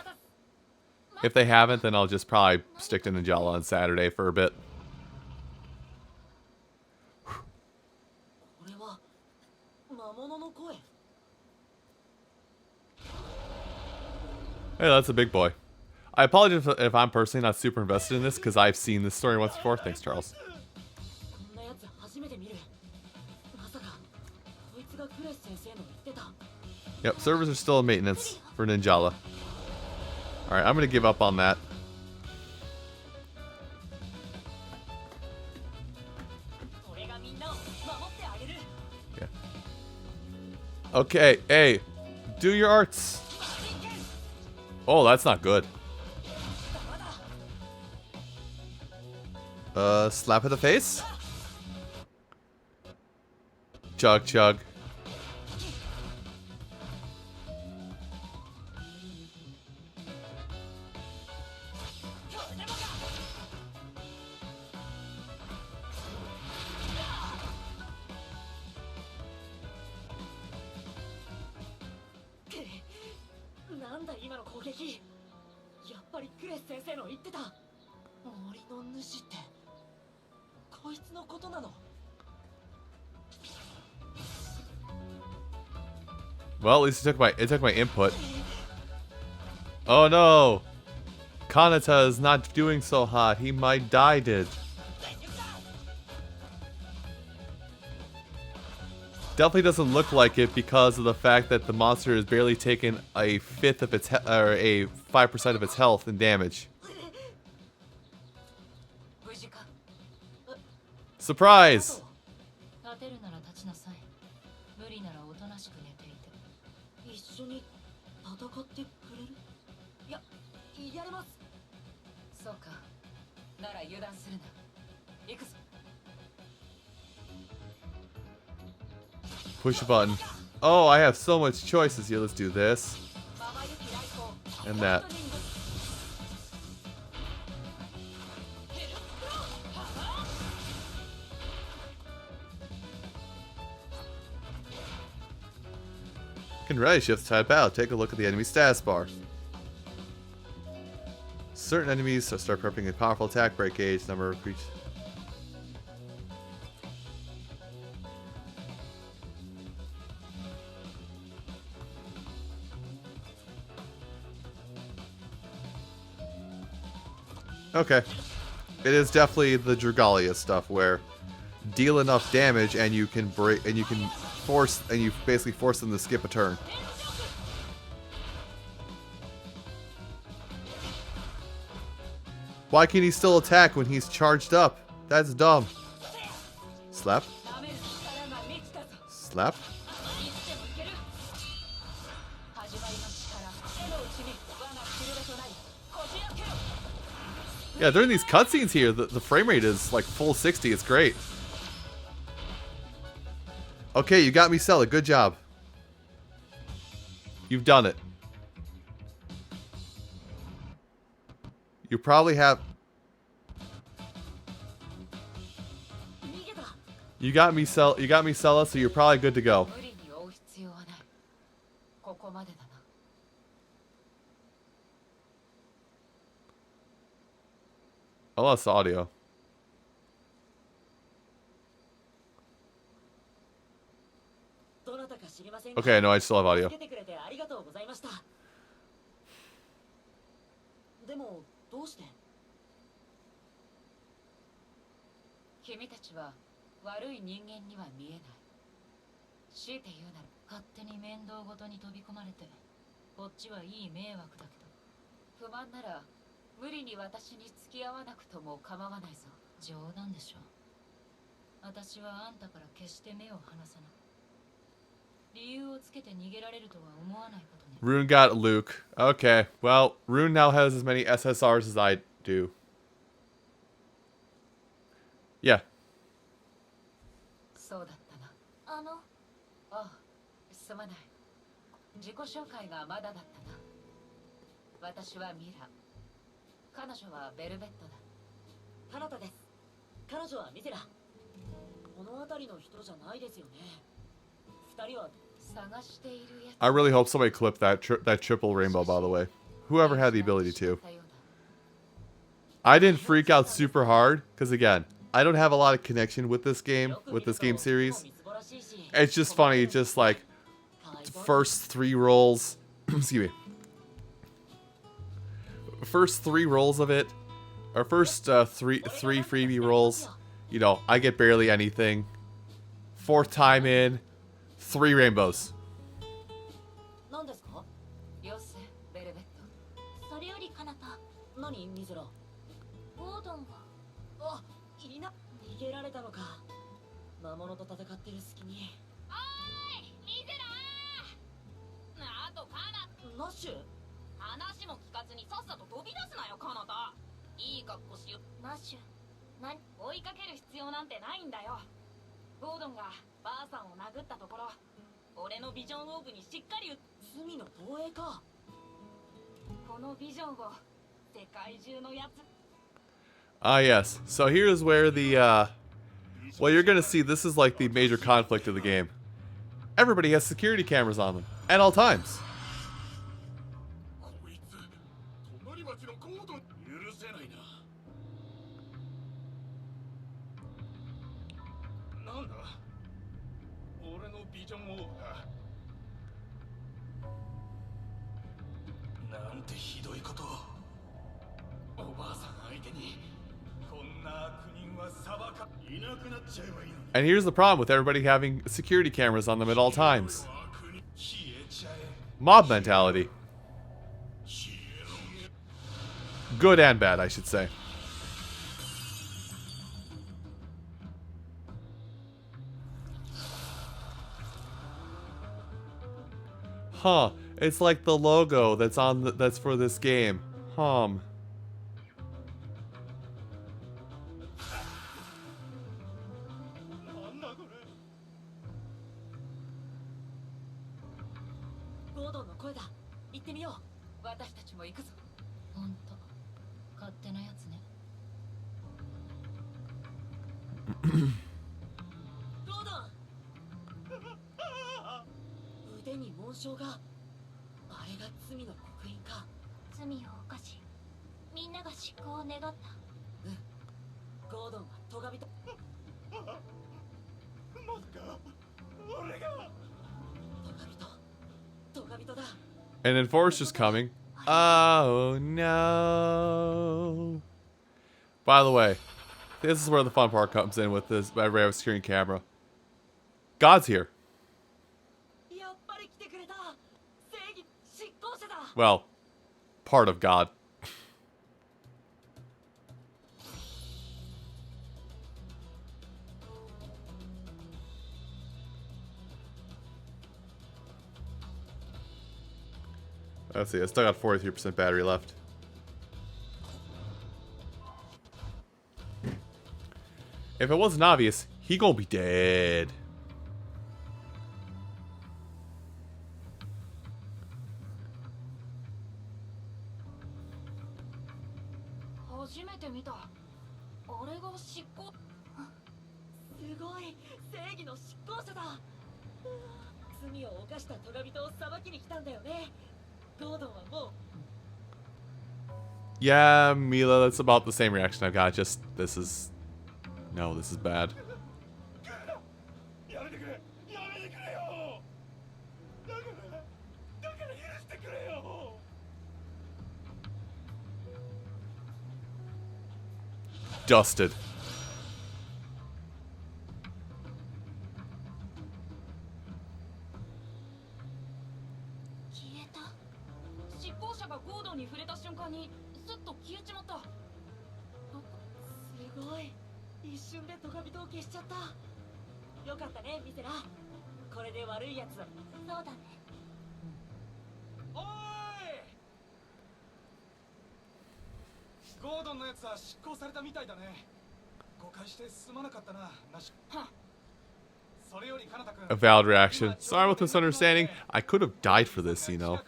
If they haven't, then I'll just probably stick to Ninjala on Saturday for a bit. Hey, that's a big boy. I apologize if I'm personally not super invested in this, because I've seen this story once before. Thanks, Charles. Yep, servers are still in maintenance for Ninjala. Alright, I'm going to give up on that. Yeah. Okay, hey, do your arts. Oh, that's not good. Slap in the face? Chug, chug. ぱりクレス先生の言ってた森の主ってこいつのことなの。 Well, at least it took my input. Oh no! Kanata is not doing so hot. He might die, dude. Definitely doesn't look like it because of the fact that the monster has barely taken a fifth of its or a 5% of its health and damage. Surprise! 一緒に戦ってくれる？いや、やれます。そうか。なら油断するな。行くぞ。 Push a button. Oh, I have so much choices here. Let's do this. And that. Can ready shift type out. Take a look at the enemy status bar. Certain enemies start prepping a powerful attack break gauge. Number of creatures. Okay. It is definitely the Dragalia stuff where deal enough damage and you can break and you can force and you basically force them to skip a turn. Why can he still attack when he's charged up? That's dumb. Slap. Slap. Yeah, during these cutscenes here, the frame rate is like full 60. It's great. Okay, you got me, Sella. Good job. You've done it. You probably have... You got me, Sella, so you're probably good to go. I lost audio. Okay, no, I still have audio. でもどうして？君たちは悪い人間には見えない。強いて言うなら勝手に面倒ごとに飛び込まれて、こっちはいい迷惑だけど、不満なら無理に私に付き合わなくとも構わないぞ。冗談でしょ。私はあんたから決して目を離さない。理由をつけて逃げられるとは思わないことね。 Rune got Luke. Okay, well, Rune now has as many SSRs as I do. Yeah. そうだったな。ああ、すまない。自己紹介がまだだったな。私はミラ。彼女はベルベットだ。カナタです。彼女はミゼラ。この辺りの人じゃないですよね。二人は探しているやつ。 I really hope somebody clipped that triple rainbow, by the way. Whoever had the ability to. I didn't freak out super hard, because again, I don't have a lot of connection with this game series. It's just funny, just like, first 3 rolls, excuse me. First 3 rolls of it, or first three freebie rolls, you know, I get barely anything. 4th time in, 3 rainbows. 何ですか？よせ、ベルベット。それよりカナタ。何、ミゼラ？ゴードンが。あ、いな。逃げられたのか。魔物と戦ってる隙に。おーい、ミゼラー。あとカナ。ナッシュ？話も聞かずにさっさと飛び出すなよ、カナタ。いい格好しよ。ナッシュ。何？追いかける必要なんてないんだよ。ゴードンがばあさんを殴ったところ、俺のビジョンオーブにしっかり罪の投影か。このビジョンを世界中のやつ。Ah, yes. So here's where the, well, you're gonna see this is like the major conflict of the game. Everybody has security cameras on them, at all times. And here's the problem with everybody having security cameras on them at all times. Mob mentality. Good and bad, I should say. Huh. It's like the logo that's on that's for this game. Hum. An enforcer's coming. Oh no. By the way, this is where the fun part comes in with this every securing camera. God's here. Well, part of God. Let's see, I still got 43% battery left. If it wasn't obvious, he gonna be dead. Yeah, Mila, that's about the same reaction I've got. Just, this is... No, this is bad. Dusted. A valid reaction. Sorry about the misunderstanding. I could have died for this, you know.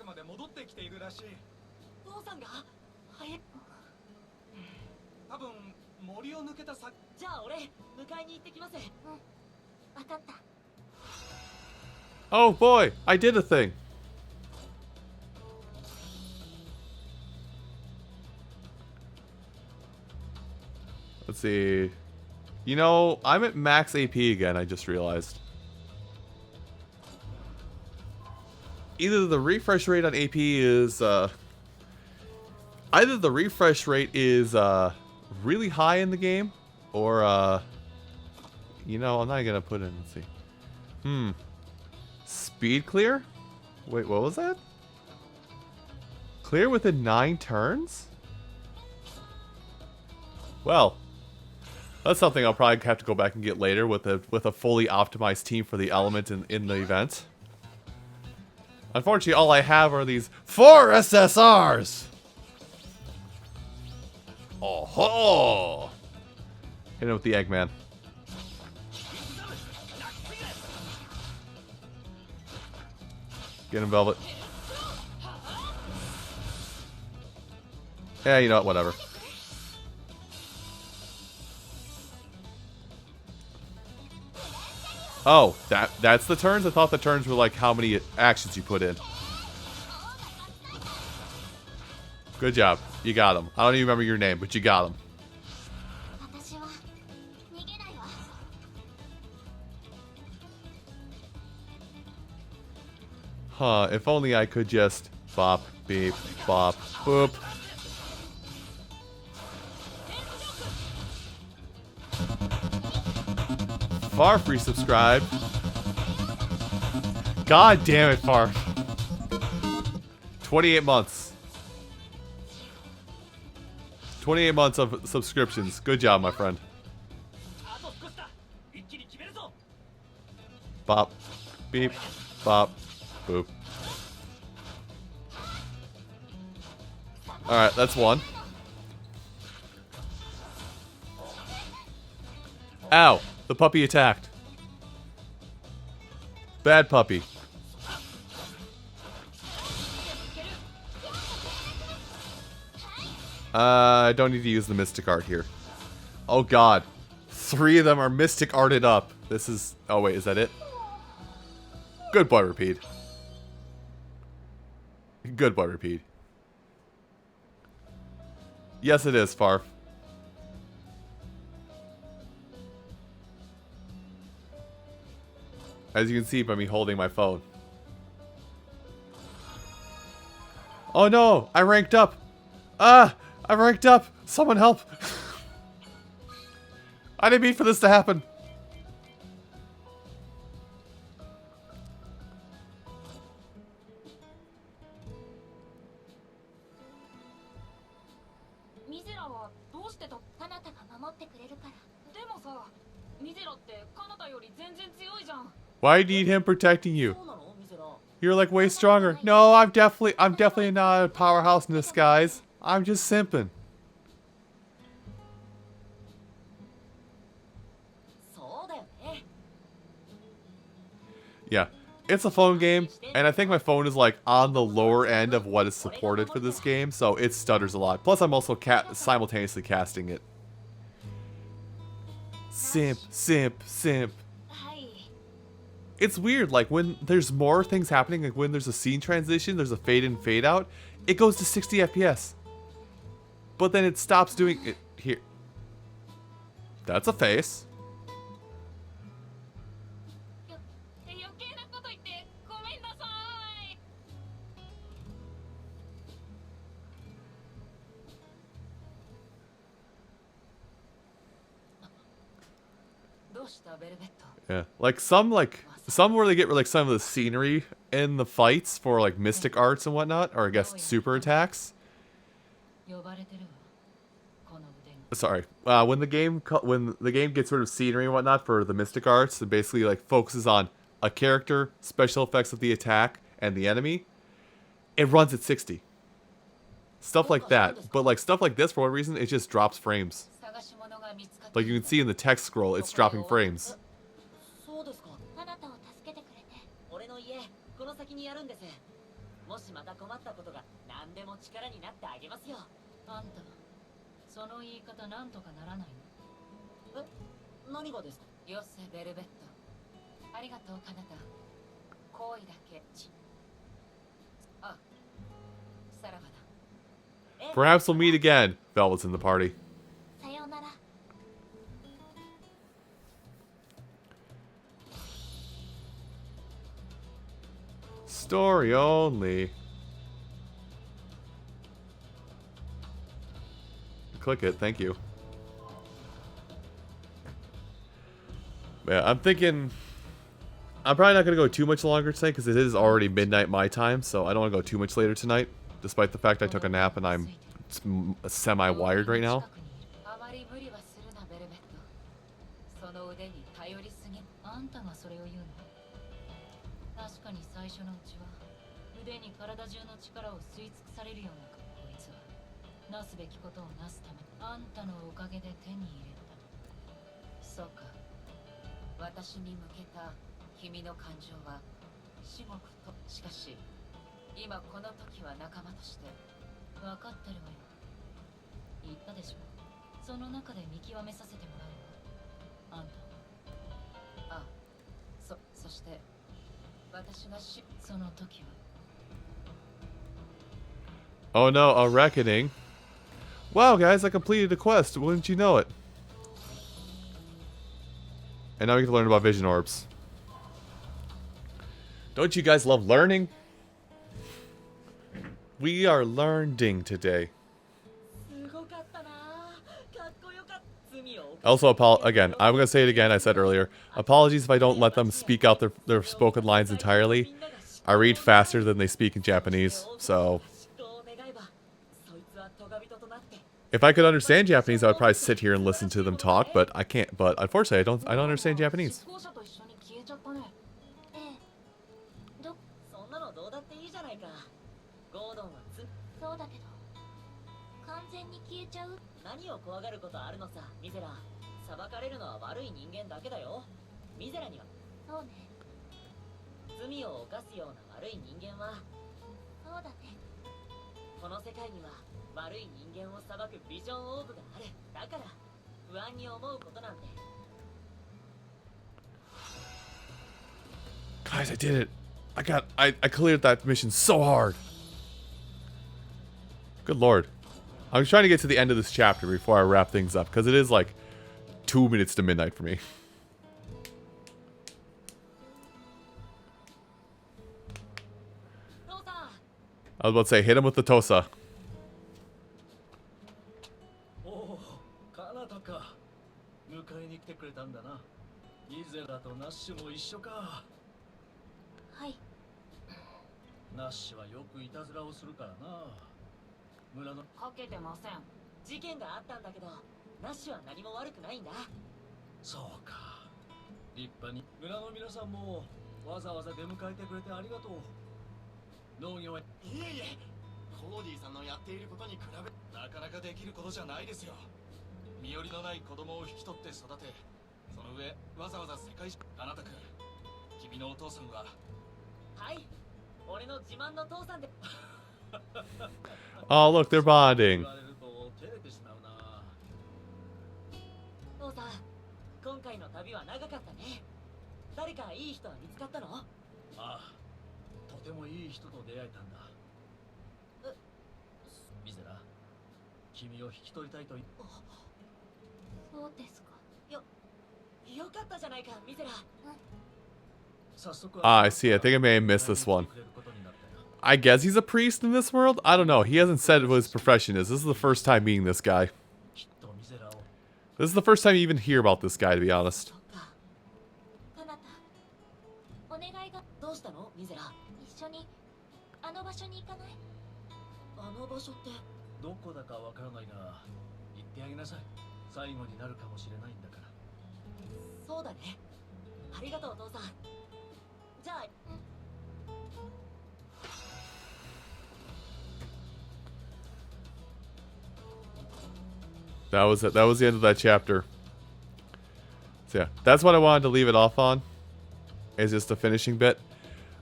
Oh boy, I did a thing. Let's see. You know, I'm at max AP again, I just realized. Either the refresh rate on AP is, either the refresh rate is, really high in the game, or, you know, I'm not gonna put in, let's see. Speed clear? Wait, what was that? Clear within 9 turns? Well, that's something I'll probably have to go back and get later with a fully optimized team for the element in the event. Unfortunately, all I have are these 4 SSRs! Oh ho! Hit him with the Eggman. Get him, Velvet. Yeah, you know what, whatever. Oh, that's the turns? I thought the turns were like how many actions you put in. Good job. You got him. I don't even remember your name, but you got him. Huh, if only I could just Bop, beep, bop, boop. Farf resubscribed. God damn it, Farf. 28 months. 28 months of subscriptions. Good job, my friend. Bop, beep, bop, boop. Alright, that's one. Ow! The puppy attacked. Bad puppy. I don't need to use the Mystic Art here. Oh god. 3 of them are Mystic Arted up. This is... Oh wait, is that it? Good boy, Repeat. Good boy, Repeat. Yes, it is, Farf. As you can see by me holding my phone. Oh no! I ranked up! Ah! I ranked up! Someone help! I didn't mean for this to happen. Why do you need him protecting you? You're like way stronger. No, I'm definitely not a powerhouse in disguise. I'm just simping. Yeah, it's a phone game, and I think my phone is like on the lower end of what is supported for this game, so it stutters a lot. Plus, I'm also simultaneously casting it. Simp, simp, simp. It's weird, like when there's more things happening, like when there's a scene transition, there's a fade in, fade out, it goes to 60 FPS. But then it stops doing it here. That's a face. Yeah, like some where they get like some of the scenery in the fights for like mystic arts and whatnot, or I guess super attacks. Sorry, when the game gets rid of scenery and whatnot for the mystic arts, it basically like focuses on a character, special effects of the attack, and the enemy. It runs at 60. Stuff like that, but like stuff like this, for one reason, it just drops frames. Like you can see in the text scroll, it's dropping frames. Perhaps we'll meet again. Velvet's in the party. Story only. Click it, thank you. Yeah, I'm thinking... I'm probably not going to go too much longer tonight because it is already midnight my time, so I don't want to go too much later tonight. Despite the fact I took a nap and I'm semi-wired right now. Oh no, a reckoning. Wow, guys, I completed a quest. Wouldn't you know it? And now we can learn about vision orbs. Don't you guys love learning? We are learning today. Also, again, I'm going to say it again, I said earlier. Apologies if I don't let them speak out their spoken lines entirely. I read faster than they speak in Japanese, so... If I could understand Japanese, I would probably sit here and listen to them talk, but I can't. But unfortunately, I don't understand Japanese. Guys, I did it. I cleared that mission so hard. Good lord. I'm trying to get to the end of this chapter before I wrap things up, because it is like 2 minutes to midnight for me. I was about to say, hit him with the Tosa. Oh, look, they're bonding. Ah, I see. I think I may have missed this one. I guess he's a priest in this world? I don't know. He hasn't said what his profession is. This is the first time meeting this guy. This is the first time you even hear about this guy, to be honest. That was it. That was the end of that chapter. So yeah, that's what I wanted to leave it off on. Is just the finishing bit.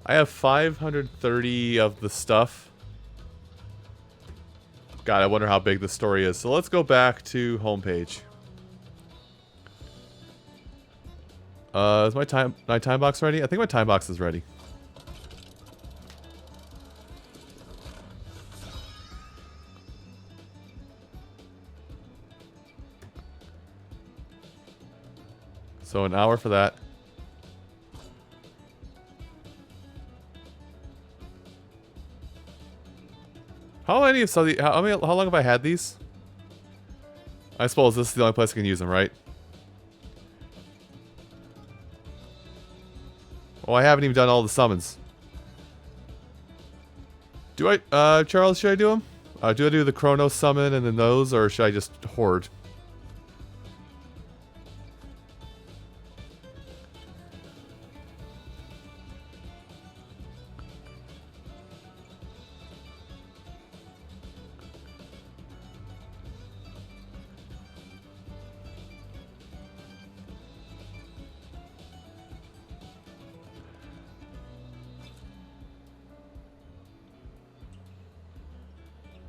I have 530 of the stuff. God, I wonder how big the story is. So let's go back to homepage. Is my time box ready? I think my time box is ready. So an hour for that. How long have I had these? I suppose this is the only place I can use them, right? Oh, I haven't even done all the summons. Do I, Charles, should I do them? Do I do the Chronos summon and then those, or should I just hoard?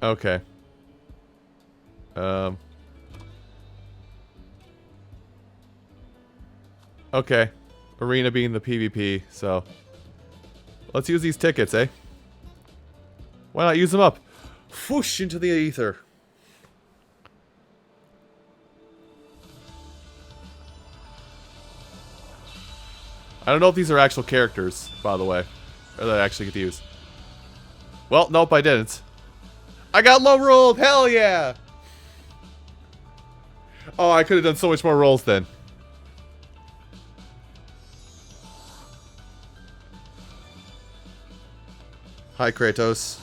Okay. Okay. Arena being the PvP, so... Let's use these tickets, eh? Why not use them up? Whoosh into the ether. I don't know if these are actual characters, by the way. Or that I actually get to use. Well, nope, I didn't. I got low rolled! Hell yeah! Oh, I could have done so much more rolls then. Hi, Kratos.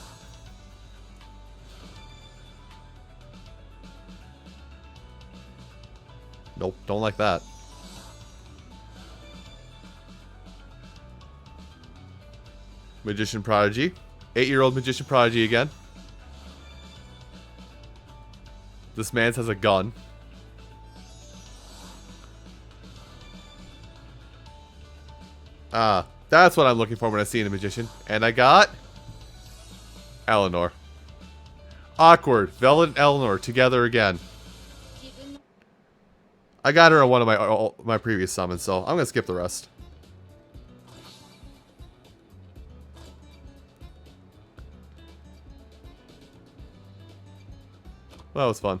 Nope, don't like that. Magician Prodigy. 8-year-old Magician Prodigy again. This man has a gun. Ah, that's what I'm looking for when I see a magician. And I got... Eleanor. Awkward. Velvet and Eleanor together again. I got her on one of my previous summons, so I'm gonna skip the rest. Well, that was fun.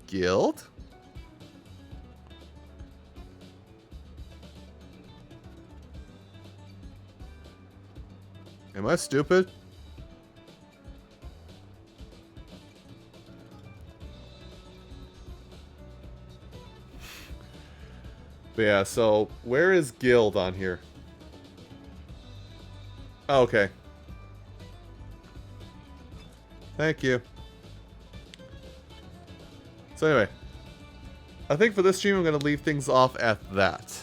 Guild? Am I stupid? But yeah, so where is guild on here? Oh, okay. Thank you. So anyway, I think for this stream I'm going to leave things off at that.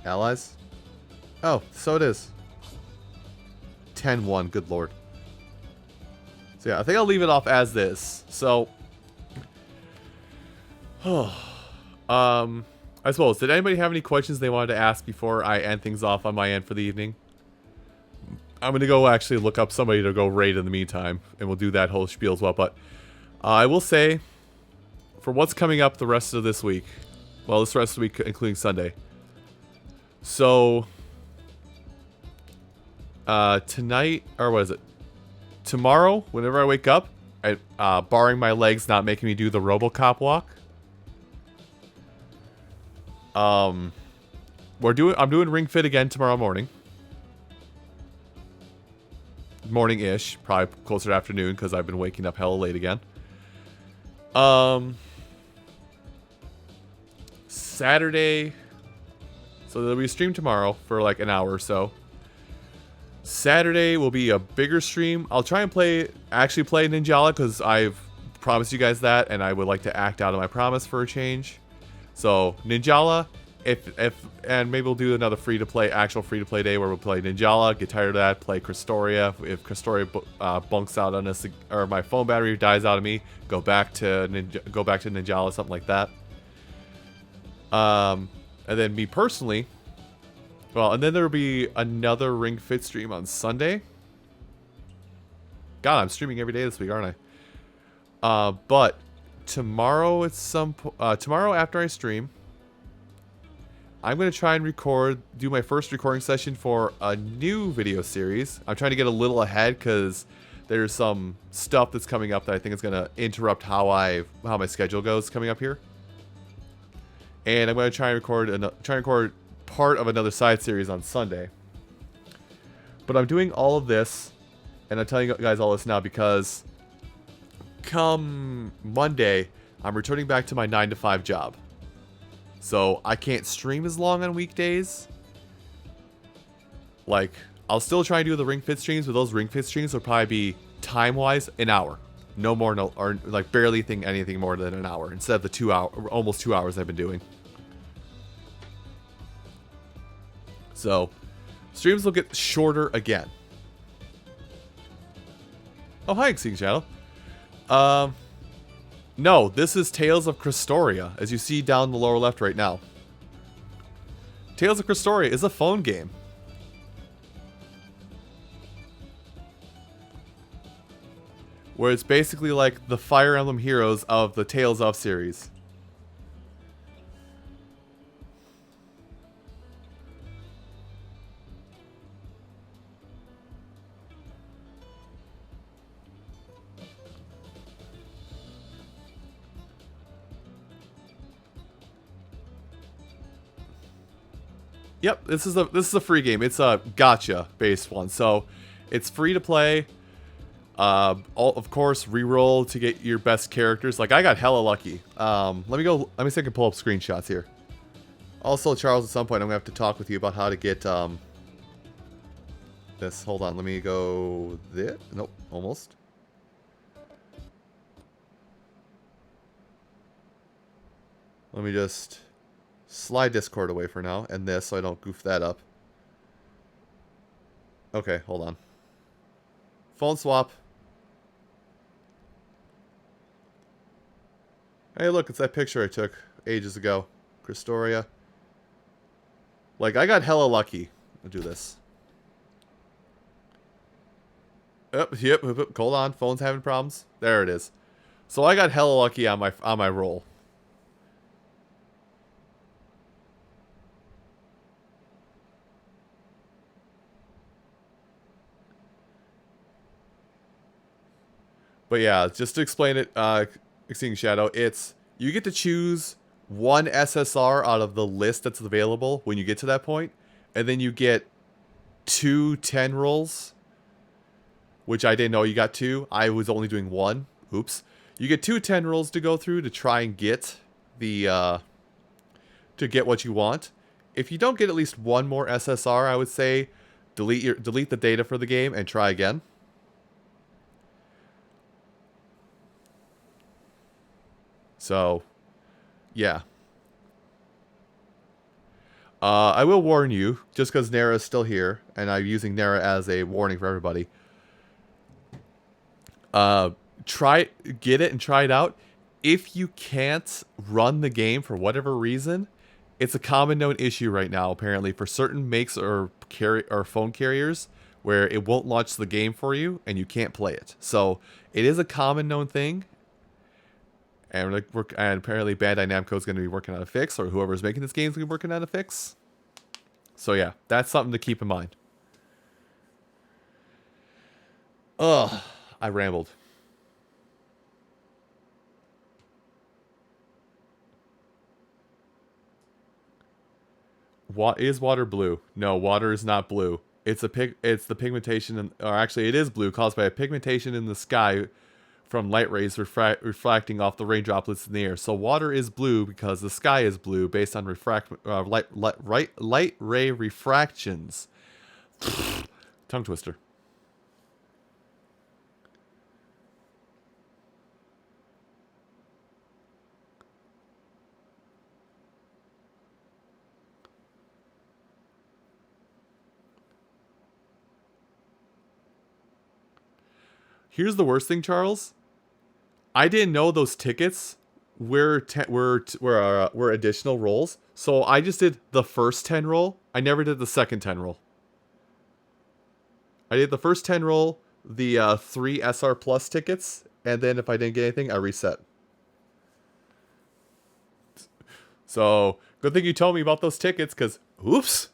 Allies? Oh, so it is. 10-1, good lord. So yeah, I think I'll leave it off as this. So, I suppose, did anybody have any questions they wanted to ask before I end things off on my end for the evening? I'm going to go actually look up somebody to go raid in the meantime, and we'll do that whole spiel as well. But I will say, for what's coming up the rest of this week, well, this rest of the week, including Sunday. So, tonight, or what is it? Tomorrow, whenever I wake up, barring my legs not making me do the RoboCop walk, I'm doing Ring Fit again tomorrow morning. Morning-ish, probably closer to afternoon because I've been waking up hella late again. Saturday, so there'll be a stream tomorrow for like an hour or so. Saturday will be a bigger stream. I'll try and actually play Ninjala because I've promised you guys that, and I would like to act out of my promise for a change. So Ninjala, and maybe we'll do another actual free-to-play day where we'll play Ninjala, get tired of that, play Christoria. If Christoria bunks out on us, or my phone battery dies out of me, go back to Ninjala, something like that. And then me personally, well, and then there'll be another Ring Fit stream on Sunday. God, I'm streaming every day this week, aren't I? But tomorrow tomorrow after I stream, I'm going to try and do my first recording session for a new video series. I'm trying to get a little ahead because there's some stuff that's coming up that I think is going to interrupt how my schedule goes coming up here. And I'm going to try and record part of another side series on Sunday. But I'm doing all of this, and I'm telling you guys all this now because come Monday, I'm returning back to my 9-to-5 job. So I can't stream as long on weekdays. Like, I'll still try and do the Ring Fit streams, but those Ring Fit streams will probably be, time-wise, an hour. No more, or like barely anything more than an hour, instead of the almost 2 hours I've been doing. So, streams will get shorter again. Oh, hi, Exceeding Shadow. No, this is Tales of Christoria, as you see down the lower left right now. Tales of Christoria is a phone game. Where it's basically like the Fire Emblem Heroes of the Tales of series. Yep, this is a free game. It's a gotcha based one, so it's free to play. Of course, reroll to get your best characters. Like I got hella lucky. Let me go. Let me see if I can pull up screenshots here. Also, Charles, at some point I'm gonna have to talk with you about how to get this. Hold on. Let me go there. Nope, almost. Let me just slide Discord away for now and this so I don't goof that up. Okay, hold on. Phone swap. Hey, look, it's that picture I took ages ago. Christoria. Like, I got hella lucky. I'll do this. Yep, hold on. Phone's having problems. There it is. So I got hella lucky on my roll. But yeah, just to explain it, Exceeding Shadow, it's you get to choose one SSR out of the list that's available when you get to that point, and then you get 2 10 rolls, which I didn't know you got 2. I was only doing 1. Oops. You get 2 10 rolls to go through to try and get the to get what you want. If you don't get at least one more SSR, I would say delete the data for the game and try again. So, yeah. I will warn you, just because Nara is still here, and I'm using Nara as a warning for everybody. Get it and try it out. If you can't run the game for whatever reason, it's a common known issue right now, apparently, for certain makes or phone carriers, where it won't launch the game for you, and you can't play it. So, it is a common known thing. And apparently Bandai Namco is going to be working on a fix, or whoever's making this game is going to be working on a fix. So yeah, that's something to keep in mind. Ugh, I rambled. What is water blue? No, water is not blue. It's the pigmentation, or actually, it is blue caused by a pigmentation in the sky from light rays refracting off the rain droplets in the air. So water is blue because the sky is blue based on light ray refractions. Tongue twister. Here's the worst thing, Charles. I didn't know those tickets were additional rolls, so I just did the first 10 roll. I never did the second 10 roll. I did the first 10 roll, the 3 SR Plus tickets, and then if I didn't get anything, I reset. So, good thing you told me about those tickets, because, oops.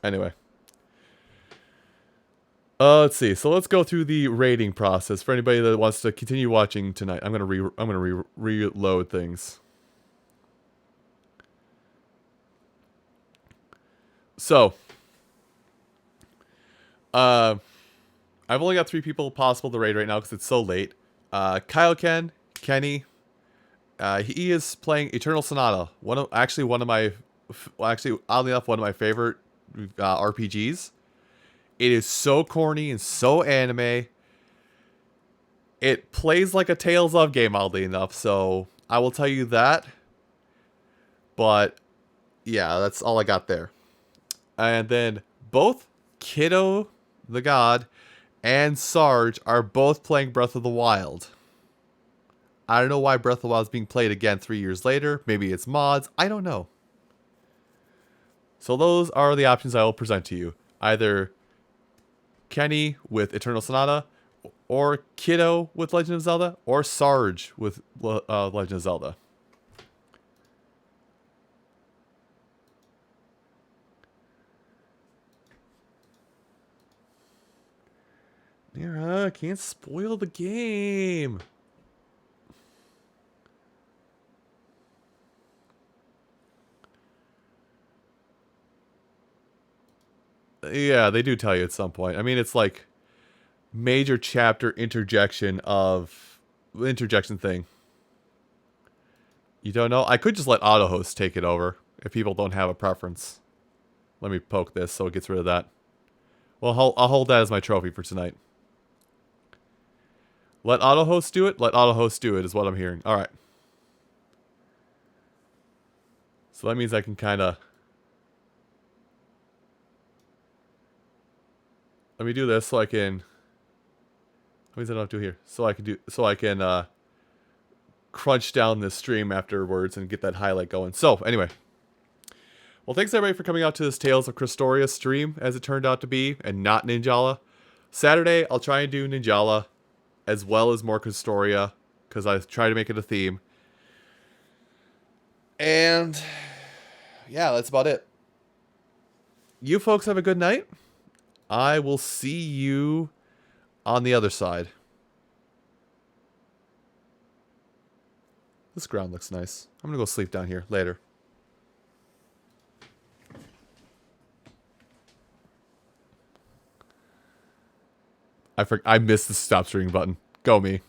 Anyway. Let's see. So let's go through the rating process for anybody that wants to continue watching tonight. I'm gonna reload things. So, I've only got 3 people possible to raid right now because it's so late. Kyle Kenny, he is playing Eternal Sonata. Oddly enough, one of my favorite RPGs. It is so corny and so anime. It plays like a Tales of game, oddly enough, so I will tell you that. But, yeah, that's all I got there. And then both Kiddo the God and Sarge are both playing Breath of the Wild. I don't know why Breath of the Wild is being played again 3 years later. Maybe it's mods. I don't know. So those are the options I will present to you. Either Kenny with Eternal Sonata, or Kiddo with Legend of Zelda, or Sarge with Legend of Zelda. Yeah, can't spoil the game. Yeah, they do tell you at some point. I mean, it's like major chapter interjection thing. You don't know? I could just let AutoHost take it over if people don't have a preference. Let me poke this so it gets rid of that. Well, I'll hold that as my trophy for tonight. Let AutoHost do it? Let AutoHost do it is what I'm hearing. Alright. So that means I can kind of... Let me do this so I can... What means I don't have to do here? So I can crunch down this stream afterwards and get that highlight going. So, anyway. Well, thanks everybody for coming out to this Tales of Cristoria stream, as it turned out to be, and not Ninjala. Saturday, I'll try and do Ninjala, as well as more Cristoria, because I try to make it a theme. And, yeah, that's about it. You folks have a good night. I will see you on the other side. This ground looks nice. I'm going to go sleep down here later. I missed the stop streaming button. Go me.